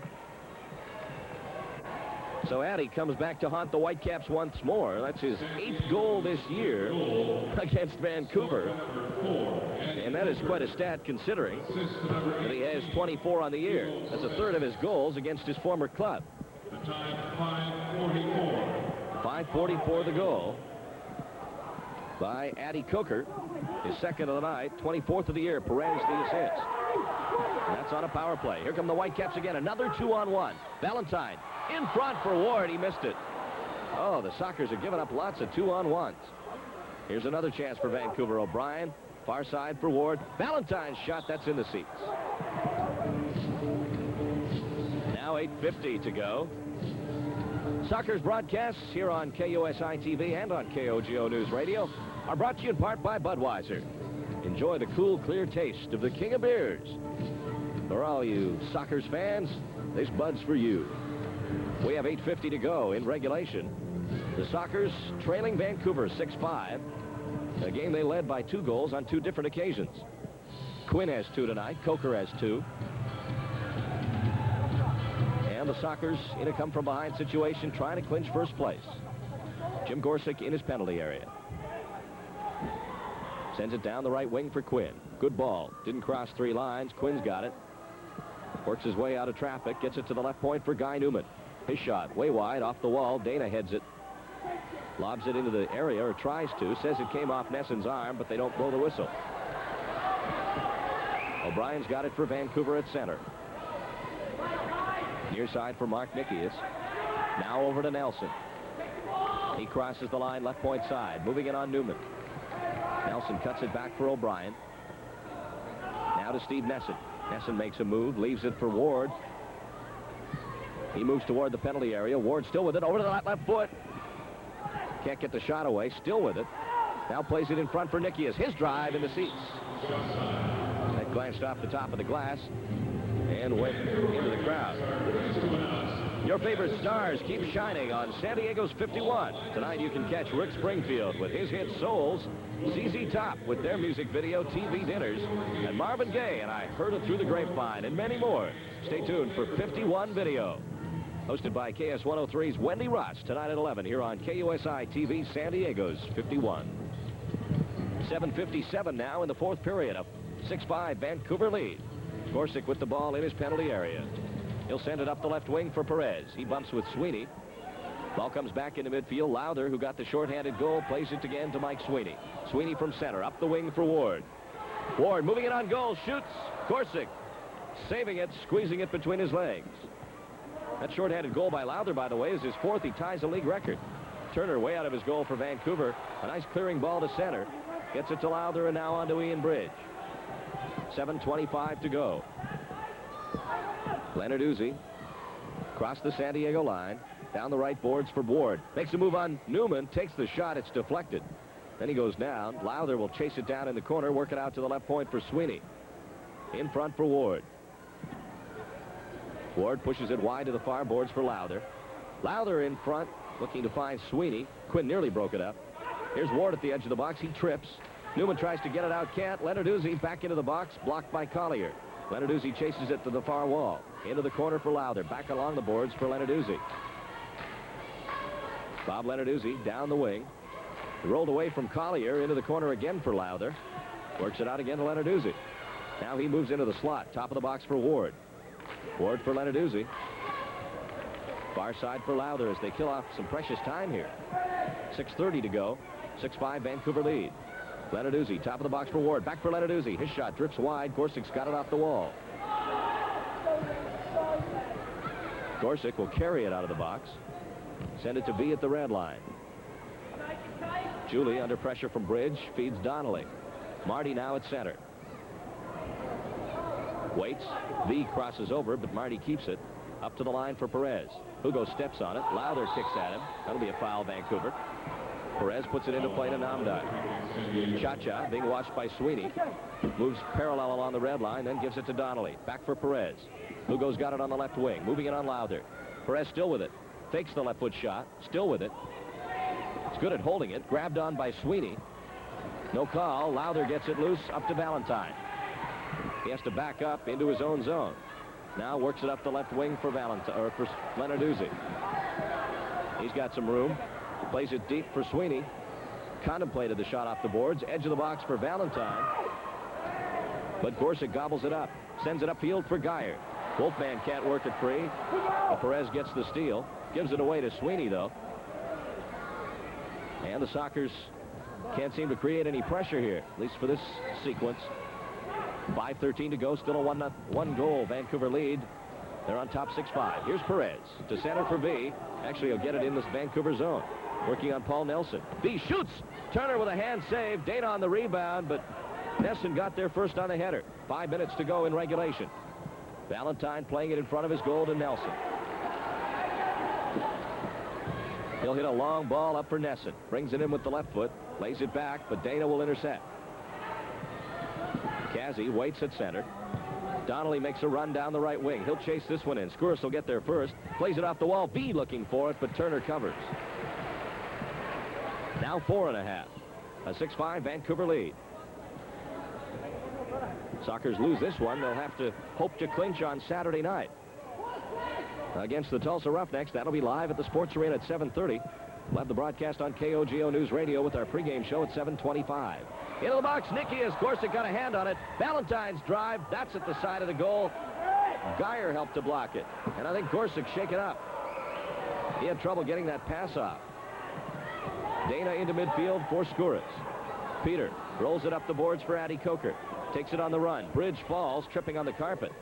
So Addy comes back to haunt the Whitecaps once more. That's his 8th goal this year against Vancouver. And that is quite a stat considering that he has 24 on the year. That's a third of his goals against his former club. 5:44 the goal by Addy Coker. His second of the night, 24th of the year. Perez the assist. And that's on a power play. Here come the Whitecaps again. Another 2-on-1. Valentine in front for Ward. He missed it. Oh, the Sockers are giving up lots of 2-on-1s. Here's another chance for Vancouver. O'Brien, far side for Ward. Valentine's shot, that's in the seats. Now 8:50 to go. Sockers broadcasts here on KUSI TV and on KOGO News Radio are brought to you in part by Budweiser. Enjoy the cool, clear taste of the king of beers. For all you Sockers fans, this Bud's for you. We have 8:50 to go in regulation. The Sockers trailing Vancouver 6-5. A game they led by 2 goals on 2 different occasions. Quinn has 2 tonight. Coker has 2. And the Sockers in a come-from-behind situation trying to clinch first place. Jim Gorsuch in his penalty area. Sends it down the right wing for Quinn. Good ball. Didn't cross 3 lines. Quinn's got it. Works his way out of traffic. Gets it to the left point for Guy Newman. His shot way wide off the wall. Dana heads it. Lobs it into the area, or tries to. Says it came off Nesson's arm, but they don't blow the whistle. O'Brien's got it for Vancouver at center. Near side for Mark Nikias. Now over to Nelson. He crosses the line left point side. Moving in on Newman. Nelson cuts it back for O'Brien. Now to Steve Nesson. Nesson makes a move, leaves it for Ward. He moves toward the penalty area. Ward still with it, over to the left foot. Can't get the shot away, still with it. Now plays it in front for Nikias. His drive in the seats. That glanced off the top of the glass and went into the crowd. Your favorite stars keep shining on San Diego's 51. Tonight you can catch Rick Springfield with his hit Souls, ZZ Top with their music video TV dinners, and Marvin Gaye and I Heard It Through the Grapevine, and many more. Stay tuned for 51 Video. Hosted by KS103's Wendy Ross tonight at 11 here on KUSI TV San Diego's 51. 7:57 now in the 4th period. A 6-5 Vancouver lead. Gorsuch with the ball in his penalty area. He'll send it up the left wing for Perez. He bumps with Sweeney. Ball comes back into midfield. Lowther, who got the shorthanded goal, plays it again to Mike Sweeney. Sweeney from center, up the wing for Ward. Ward moving it on goal, shoots. Gorsuch saving it, squeezing it between his legs. That shorthanded goal by Lowther, by the way, is his 4th. He ties a league record. Turner way out of his goal for Vancouver. A nice clearing ball to center. Gets it to Lowther, and now on to Ian Bridge. 7:25 to go. Leonard Uzi across the San Diego line. Down the right boards for Ward. Makes a move on Newman. Takes the shot. It's deflected. Then he goes down. Lowther will chase it down in the corner. Work it out to the left point for Sweeney. In front for Ward. Ward pushes it wide to the far boards for Lowther. Lowther in front, looking to find Sweeney. Quinn nearly broke it up. Here's Ward at the edge of the box. He trips. Newman tries to get it out. Can't. Leonard Uzi back into the box. Blocked by Collier. Lenarduzzi chases it to the far wall. Into the corner for Lowther. Back along the boards for Lenarduzzi. Bob Lenarduzzi down the wing. Rolled away from Collier. Into the corner again for Lowther. Works it out again to Lenarduzzi. Now he moves into the slot. Top of the box for Ward. Ward for Lenarduzzi. Far side for Lowther as they kill off some precious time here. 6:30 to go. 6-5 Vancouver lead. Lenarduzzi, top of the box for Ward. Back for Lenarduzzi. His shot drifts wide. Gorsuch's got it off the wall. Gorsuch will carry it out of the box. Send it to V at the red line. Julie under pressure from Bridge. Feeds Donnelly. Marty now at center. Waits. V crosses over, but Marty keeps it. Up to the line for Perez. Hugo steps on it. Lowther kicks at him. That'll be a foul, Vancouver. Perez puts it into play to Namdar. Cha-Cha being watched by Sweeney. Moves parallel along the red line, then gives it to Donnelly. Back for Perez. Hugo's got it on the left wing. Moving it on Lowther. Perez still with it. Fakes the left foot shot. Still with it. It's good at holding it. Grabbed on by Sweeney. No call. Lowther gets it loose up to Valentine. He has to back up into his own zone. Now works it up the left wing for Valentine, or for Lenarduzzi. He's got some room. Plays it deep for Sweeney. Contemplated the shot off the boards. Edge of the box for Valentine. But Gorsuch gobbles it up. Sends it upfield for Geyer. Wolfman can't work it free. Perez gets the steal. Gives it away to Sweeney, though. And the Sockers can't seem to create any pressure here, at least for this sequence. 5:13 to go. Still a one goal Vancouver lead. They're on top 6-5. Here's Perez to center for V. Actually, he'll get it in this Vancouver zone. Working on Paul Nelson. V shoots. Turner with a hand save. Dana on the rebound, but Nesson got there first on the header. 5 minutes to go in regulation. Valentine playing it in front of his goal to Nelson. He'll hit a long ball up for Nesson. Brings it in with the left foot. Lays it back, but Dana will intercept. Kazzy waits at center. Donnelly makes a run down the right wing. He'll chase this one in. Skouras will get there first. Plays it off the wall. V looking for it, but Turner covers. Now 4.5. A 6-5 Vancouver lead. Sockers lose this one. They'll have to hope to clinch on Saturday night against the Tulsa Roughnecks. That'll be live at the Sports Arena at 7:30. We'll have the broadcast on KOGO News Radio with our pregame show at 7:25. Into the box, Nikias. Gorsuch got a hand on it. Valentine's drive. That's at the side of the goal. Geyer helped to block it. And I think Gorsuch shaken up. He had trouble getting that pass off. Dana into midfield for Skouras. Peter rolls it up the boards for Addy Coker. Takes it on the run. Bridge falls, tripping on the carpet.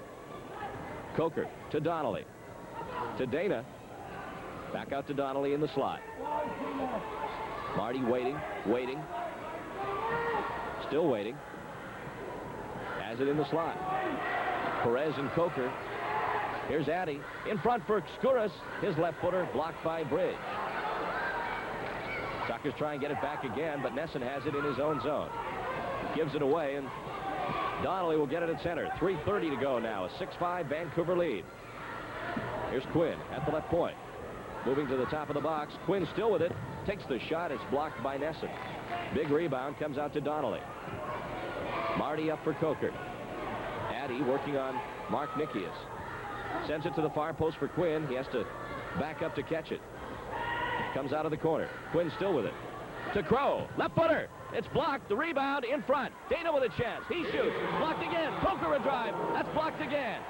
Coker to Donnelly. To Dana. Back out to Donnelly in the slot. Marty waiting. Still waiting. Has it in the slot. Perez and Coker. Here's Addy. In front for Skouras. His left footer blocked by Bridge. Sockers try and get it back again, but Nesson has it in his own zone. Gives it away, and Donnelly will get it at center. 3:30 to go now. A 6-5 Vancouver lead. Here's Quinn at the left point. Moving to the top of the box. Quinn still with it. Takes the shot. It's blocked by Nesson. Big rebound comes out to Donnelly. Marty up for Coker. Addy working on Mark Nikias. Sends it to the far post for Quinn. He has to back up to catch it. Comes out of the corner. Quinn still with it. To Crow. Left footer. It's blocked. The rebound in front. Dana with a chance. He shoots. Blocked again. Coker a drive. That's blocked again.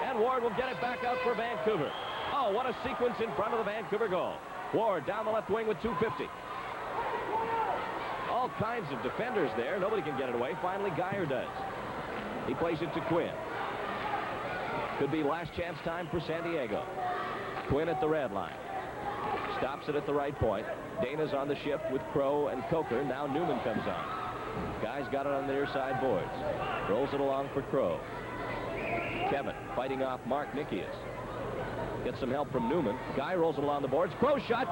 And Ward will get it back out for Vancouver. Oh, what a sequence in front of the Vancouver goal. Ward down the left wing with 2:50. All kinds of defenders there. Nobody can get it away. Finally, Geyer does. He plays it to Quinn. Could be last chance time for San Diego. Quinn at the red line. Stops it at the right point. Dana's on the shift with Crow and Coker. Now Newman comes on. Guys got it on the near side boards. Rolls it along for Crow. Kevin fighting off Mark Nikias. Gets some help from Newman. Guy rolls it along the boards. Crow shot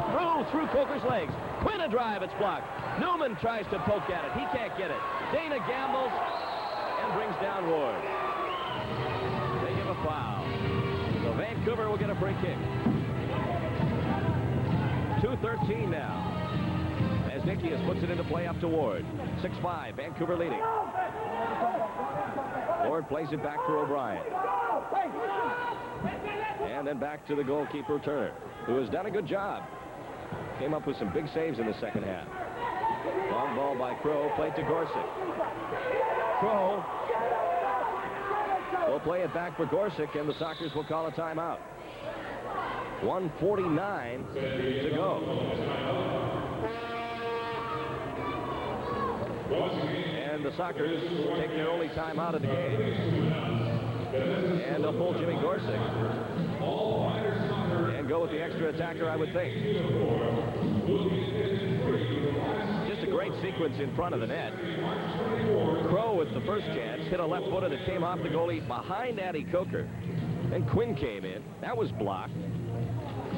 through Coker's legs. Quinn a drive. It's blocked. Newman tries to poke at it. He can't get it. Dana gambles and brings down Ward. They give a foul. So Vancouver will get a free kick. 2:13 now. As Nikias puts it into play up to Ward. 6-5. Vancouver leading. Ward forward, plays it back for O'Brien. And then back to the goalkeeper, Turner, who has done a good job. Came up with some big saves in the second half. Long ball by Crow, played to Gorsuch. Crow will play it back for Gorsuch, and the Sockers will call a timeout. 1:49 to go. And the Sockers take their only timeout of the game. And they'll pull Jimmy Gorsuch and go with the extra attacker, I would think. Just a great sequence in front of the net. Crow with the first chance hit a left footer that came off the goalie behind Addy Coker. Then Quinn came in. That was blocked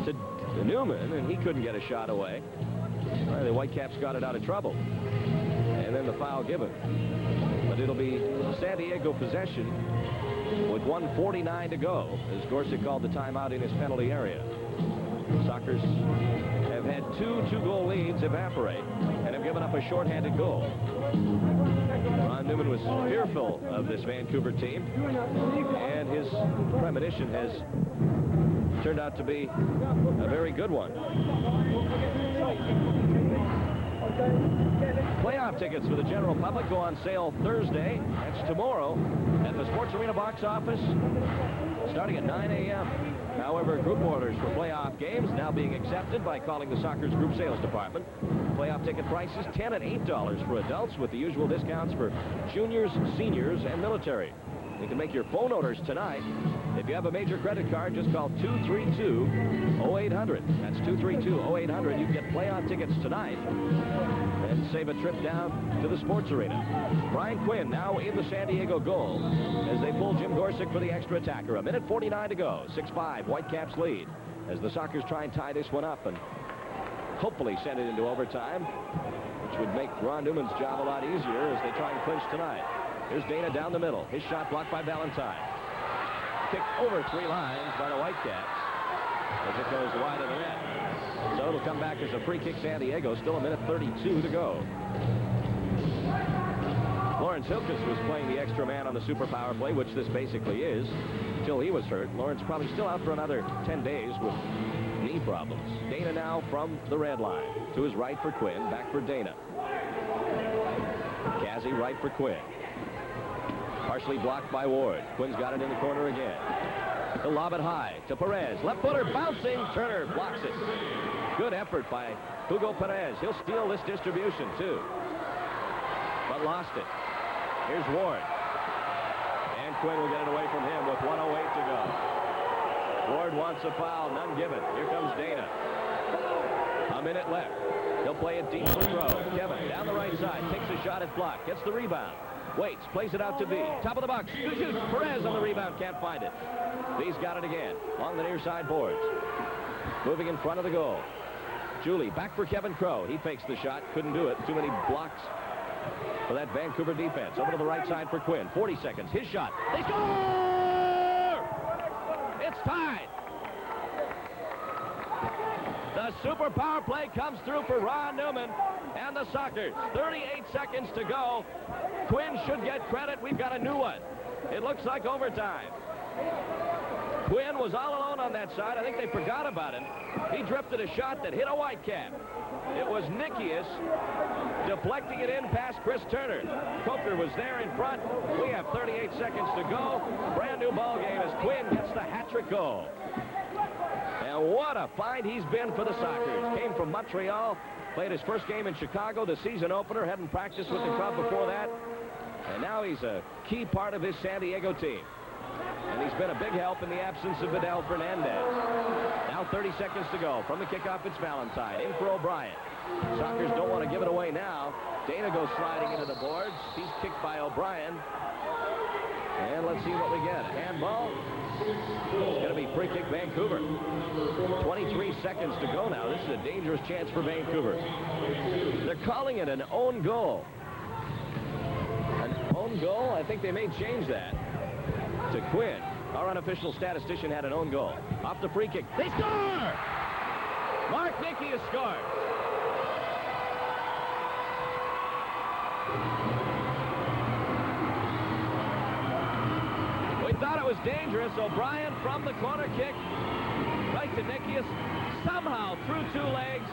to Newman, and he couldn't get a shot away. The Whitecaps got it out of trouble. And then the foul given. But it'll be San Diego possession with 1:49 to go as Gorsuch called the timeout in his penalty area. Sockers have had two goal leads evaporate and have given up a shorthanded goal. Ron Newman was fearful of this Vancouver team, and his premonition has turned out to be a very good one. Playoff tickets for the general public go on sale Thursday. That's tomorrow at the Sports Arena box office, starting at 9 a.m. However, group orders for playoff games now being accepted by calling the Sockers Group Sales Department. Playoff ticket prices $10 and $8 for adults, with the usual discounts for juniors, seniors, and military. You can make your phone orders tonight. If you have a major credit card, just call 232-0800. That's 232-0800. You can get playoff tickets tonight and save a trip down to the Sports Arena. Brian Quinn now in the San Diego goal as they pull Jim Gorsuch for the extra attacker. 1:49 to go. 6-5, Whitecaps lead as the Sockers try and tie this one up and hopefully send it into overtime, which would make Ron Newman's job a lot easier as they try and clinch tonight. Here's Dana down the middle. His shot blocked by Valentine. Kicked over 3 lines by the Whitecaps as it goes wide of the net. So it'll come back as a free kick, San Diego. Still 1:32 to go. Lawrence Hilkes was playing the extra man on the super power play, which this basically is, until he was hurt. Lawrence probably still out for another 10 days with knee problems. Dana now from the red line. To his right for Quinn. Back for Dana. Cassie right for Quinn. Partially blocked by Ward. Quinn's got it in the corner again. He'll lob it high to Perez. Left footer bouncing. Turner blocks it. Good effort by Hugo Perez. He'll steal this distribution too, but lost it. Here's Ward. And Quinn will get it away from him with 1:08 to go. Ward wants a foul. None given. Here comes Dana. A minute left. He'll play it deep for Crow. Kevin down the right side. Takes a shot at block. Gets the rebound. Waits, plays it out to B. Top of the box. Shoots. Perez on the rebound. Can't find it. B's got it again. Along the near side boards. Moving in front of the goal. Julie back for Kevin Crow. He fakes the shot. Couldn't do it. Too many blocks for that Vancouver defense. Over to the right side for Quinn. 40 seconds. His shot. They score! It's tied. The super power play comes through for Ron Newman and the Sockers. 38 seconds to go. Quinn should get credit. We've got a new one. It looks like overtime. Quinn was all alone on that side. I think they forgot about him. He drifted a shot that hit a Whitecap. It was Nikias deflecting it in past Chris Turner. Coker was there in front. We have 38 seconds to go. Brand new ball game as Quinn gets the hat-trick goal. And what a find he's been for the Sockers. Came from Montreal, played his first game in Chicago, the season opener, hadn't practiced with the club before that. And now he's a key part of his San Diego team. And he's been a big help in the absence of Vidal Fernandez. Now 30 seconds to go. From the kickoff, it's Valentine. In for O'Brien. Sockers don't want to give it away now. Dana goes sliding into the boards. He's kicked by O'Brien. And let's see what we get. A handball. It's going to be free kick Vancouver. 23 seconds to go now. This is a dangerous chance for Vancouver. They're calling it an own goal. An own goal? I think they may change that to Quinn. Our unofficial statistician had an own goal. Off the free kick. They score! Mark Nicky has scored. that was dangerous. O'Brien from the corner kick. Right to Nikias. Somehow through two legs.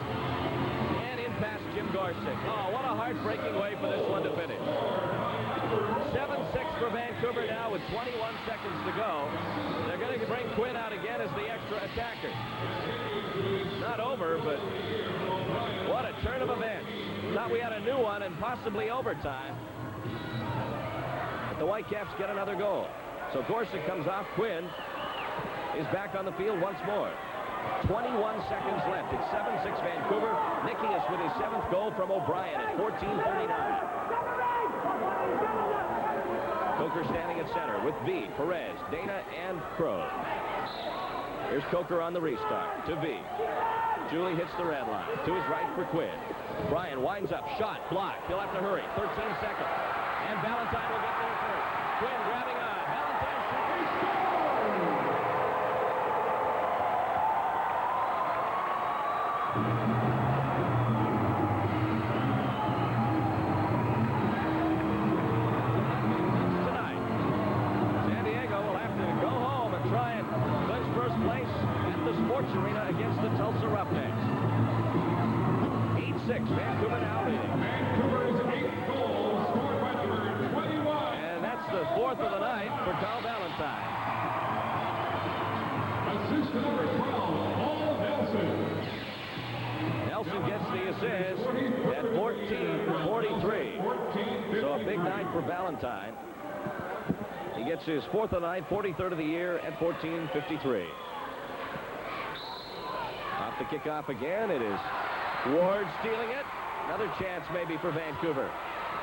And in past Jim Gorsuch. Oh, what a heartbreaking way for this one to finish. 7-6 for Vancouver now with 21 seconds to go. They're going to bring Quinn out again as the extra attacker. Not over, but what a turn of events. Thought we had a new one and possibly overtime. But the Whitecaps get another goal. So Gorsuch comes off. Quinn is back on the field once more. 21 seconds left. It's 7-6 Vancouver. Nikias with his 7th goal from O'Brien at 14:39. Coker standing at center with V, Perez, Dana, and Crow. Here's Coker on the restart to V. Julie hits the red line. To his right for Quinn. Bryan winds up. Shot. Blocked. He'll have to hurry. 13 seconds. And Valentine will get there first. Quinn grabbing on. Valentine shoots. Tonight, San Diego will have to go home and try and clinch first place at the Sports Arena against the Tulsa Roughnecks. 8-6, Vancouver now leading. Vancouver's 8th goal scored by number 21. And that's the 4th of the night for Carl Valentine. Assist to number 12, Paul Nelson. Nelson gets the assist at 14:43. So a big night for Valentine. He gets his 4th of the night, 43rd of the year at 14:53. Off the kickoff again. It is Ward stealing it. Another chance maybe for Vancouver.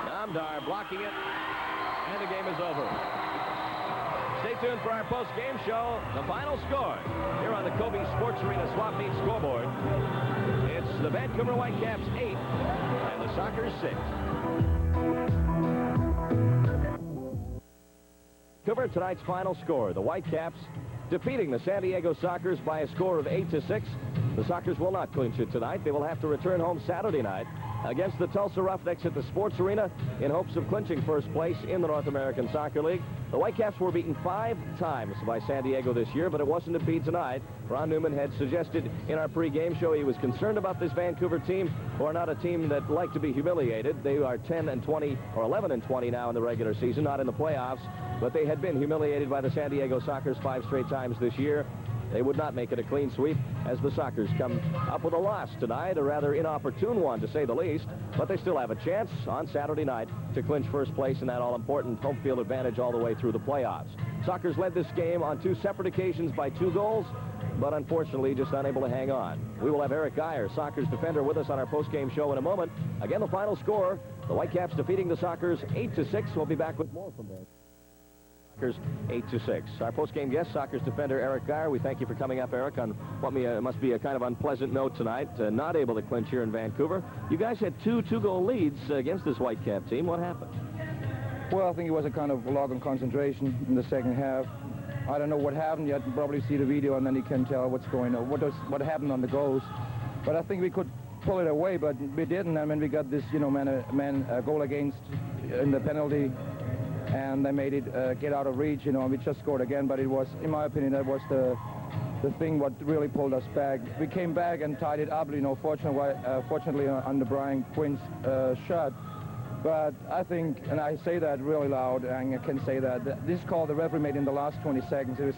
Namdar blocking it. And the game is over. Stay tuned for our post-game show. The final score here on the Kobe Sports Arena Swap Meet scoreboard. It's the Vancouver Whitecaps 8 and the Sockers 6. Vancouver tonight's final score. The Whitecaps defeating the San Diego Sockers by a score of 8-6. The Sockers will not clinch it tonight. They will have to return home Saturday night against the Tulsa Roughnecks at the Sports Arena in hopes of clinching first place in the North American Soccer League. The Whitecaps were beaten 5 times by San Diego this year, but it wasn't a beat tonight. Ron Newman had suggested in our pre-game show he was concerned about this Vancouver team, who are not a team that like to be humiliated. They are 10-20 or 11-20 now in the regular season, not in the playoffs, but they had been humiliated by the San Diego Sockers 5 straight times this year. They would not make it a clean sweep as the Sockers come up with a loss tonight, a rather inopportune one to say the least, but they still have a chance on Saturday night to clinch first place in that all-important home field advantage all the way through the playoffs. Sockers led this game on 2 separate occasions by 2 goals, but unfortunately just unable to hang on. We will have Eric Geyer, Sockers defender, with us on our post-game show in a moment. Again, the final score, the Whitecaps defeating the Sockers 8-6. We'll be back with more from there. 8-6. Our post-game guest, Sockers defender Eric Geyer. We thank you for coming up, Eric, on what must be a kind of unpleasant note tonight. Not able to clinch here in Vancouver. You guys had 2 two-goal leads against this Whitecap team. What happened? Well, I think it was a kind of loss of concentration in the second half. I don't know what happened. You have to probably see the video, and then you can tell what's going on, what happened on the goals. But I think we could pull it away, but we didn't. I mean, we got this, man goal against in the penalty, and they made it get out of reach, and we just scored again. But it was, in my opinion, that was the thing what really pulled us back. We came back and tied it up, fortunately under Brian Quinn's shot. But I think, and I say that really loud, and I can say that this call the referee made in the last 20 seconds, it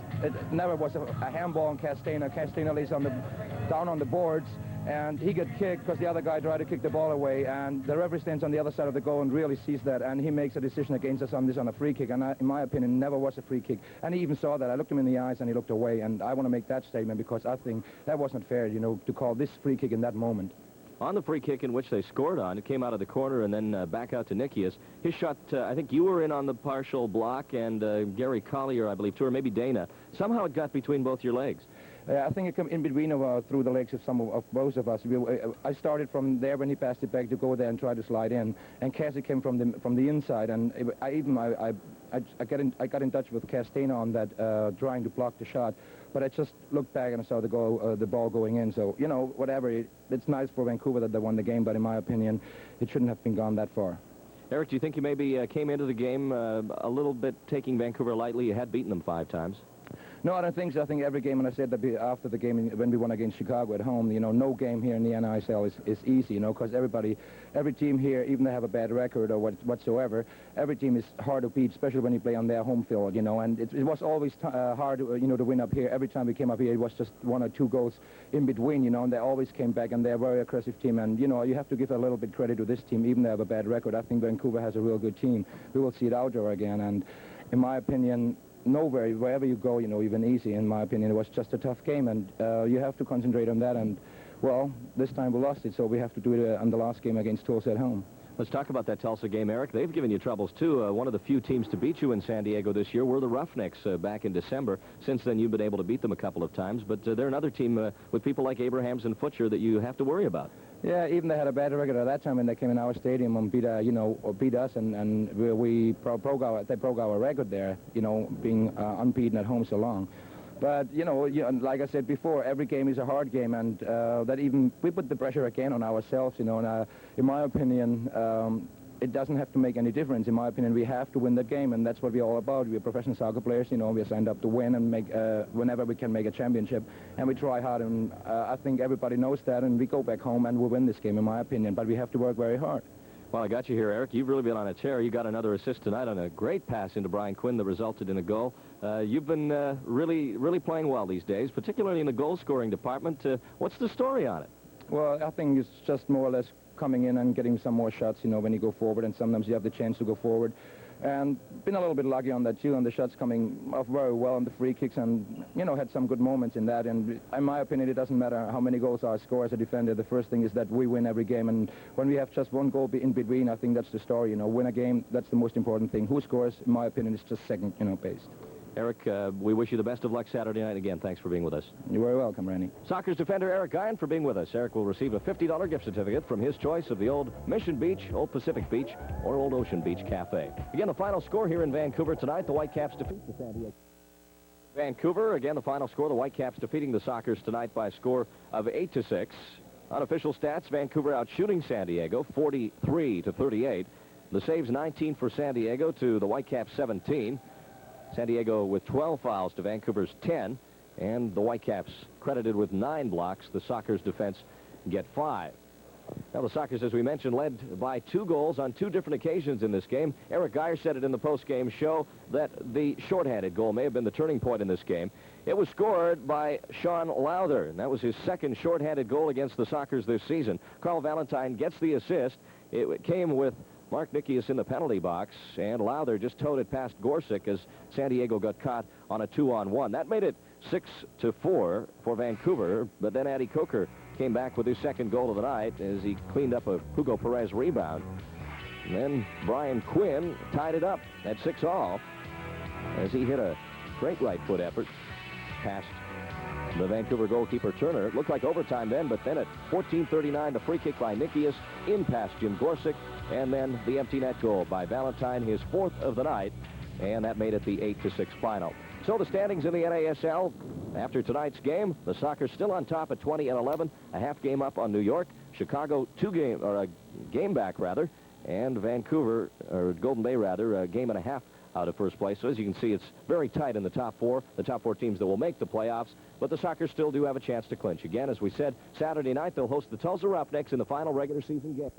never was a handball on Castena. Castena lays down on the boards, and he got kicked because the other guy tried to kick the ball away, and the referee stands on the other side of the goal and really sees that, and he makes a decision against us on this on a free kick, and in my opinion, never was a free kick. And he even saw that. I looked him in the eyes, and he looked away, and I want to make that statement because I think that wasn't fair, to call this free kick in that moment. On the free kick in which they scored on, it came out of the corner and then back out to Nikias. His shot, I think you were in on the partial block, and Gary Collier, I believe, too, or maybe Dana. Somehow it got between both your legs. I think it came in between through the legs of both of us. I started from there when he passed it back to go there and try to slide in, and Cassie came from the inside, and I got in touch with Castena on that, trying to block the shot. But I just looked back and I saw the ball going in. So, whatever. It's nice for Vancouver that they won the game, but in my opinion, it shouldn't have been gone that far. Eric, do you think you maybe came into the game a little bit taking Vancouver lightly? You had beaten them 5 times. No, I don't think so. I think every game, and I said that after the game when we won against Chicago at home, no game here in the NASL is easy, because every team here, even they have a bad record or whatsoever, every team is hard to beat, especially when you play on their home field, and it was always hard, to win up here. Every time we came up here, it was just 1 or 2 goals in between, and they always came back, and they're a very aggressive team, and, you have to give a little bit credit to this team, even they have a bad record. I think Vancouver has a real good team. We will see it outdoor again, and in my opinion, wherever you go, even easy, in my opinion, it was just a tough game, and you have to concentrate on that, and, well, this time we lost it, so we have to do it on the last game against Tulsa at home. Let's talk about that Tulsa game, Eric. They've given you troubles, too. One of the few teams to beat you in San Diego this year were the Roughnecks back in December. Since then, you've been able to beat them a couple of times, but they're another team with people like Abrahams and Futcher that you have to worry about. Yeah, even they had a bad record at that time when they came in our stadium and beat us, and they broke our record there, being unbeaten at home so long. But, like I said before, every game is a hard game, and we put the pressure again on ourselves, and in my opinion, it doesn't have to make any difference. In my opinion, we have to win that game, and that's what we're all about. We're professional soccer players, we're signed up to win and make whenever we can make a championship, and we try hard, and I think everybody knows that, and we go back home and we win this game, in my opinion, but we have to work very hard. Well, I got you here, Eric. You've really been on a tear. You got another assist tonight on a great pass into Brian Quinn that resulted in a goal. You've been really playing well these days, particularly in the goal-scoring department. What's the story on it? Well, I think it's just more or less coming in and getting some more shots, when you go forward, and sometimes you have the chance to go forward. And been a little bit lucky on that, too, on the shots coming off very well on the free kicks, and, had some good moments in that. And in my opinion, it doesn't matter how many goals I score as a defender. The first thing is that we win every game, and when we have just 1 goal in between, I think that's the story. Win a game, that's the most important thing. Who scores, in my opinion, is just second, based. Eric, we wish you the best of luck Saturday night. Again, thanks for being with us. You're very welcome, Randy. Soccer's defender Eric Guyon for being with us. Eric will receive a $50 gift certificate from his choice of the Old Mission Beach, Old Pacific Beach, or Old Ocean Beach Cafe. Again, the final score here in Vancouver tonight, the Whitecaps defeat the San Diego. Vancouver, again, the final score, the Whitecaps defeating the Sockers tonight by a score of 8-6. Unofficial stats, Vancouver out shooting San Diego 43-38. The saves 19 for San Diego to the Whitecaps 17. San Diego with 12 fouls to Vancouver's 10, and the Whitecaps credited with 9 blocks. The Sockers defense get 5. Now, the Sockers, as we mentioned, led by 2 goals on 2 different occasions in this game. Eric Guyon said it in the post-game show that the shorthanded goal may have been the turning point in this game. It was scored by Sean Lowther, and that was his second shorthanded goal against the Sockers this season. Carl Valentine gets the assist. It came with Mark Nikias in the penalty box, and Lowther just towed it past Gorsick as San Diego got caught on a 2-on-1. That made it 6-4 for Vancouver, but then Addy Coker came back with his second goal of the night as he cleaned up a Hugo Perez rebound. And then Brian Quinn tied it up at 6-all as he hit a great right foot effort past the Vancouver goalkeeper Turner. It looked like overtime then, but then at 14:39, the free kick by Nikias in past Jim Gorsick, and then the empty net goal by Valentine, his 4th of the night, and that made it the 8-6 final. So the standings in the NASL after tonight's game, the Sockers still on top at 20-11, a half game up on New York. Chicago a game back rather, and Vancouver, or Golden Bay rather, a game and a half out of first place. So as you can see, it's very tight in the top 4 teams that will make the playoffs, but the Sockers still do have a chance to clinch. Again, as we said, Saturday night they'll host the Tulsa Roughnecks in the final regular season game.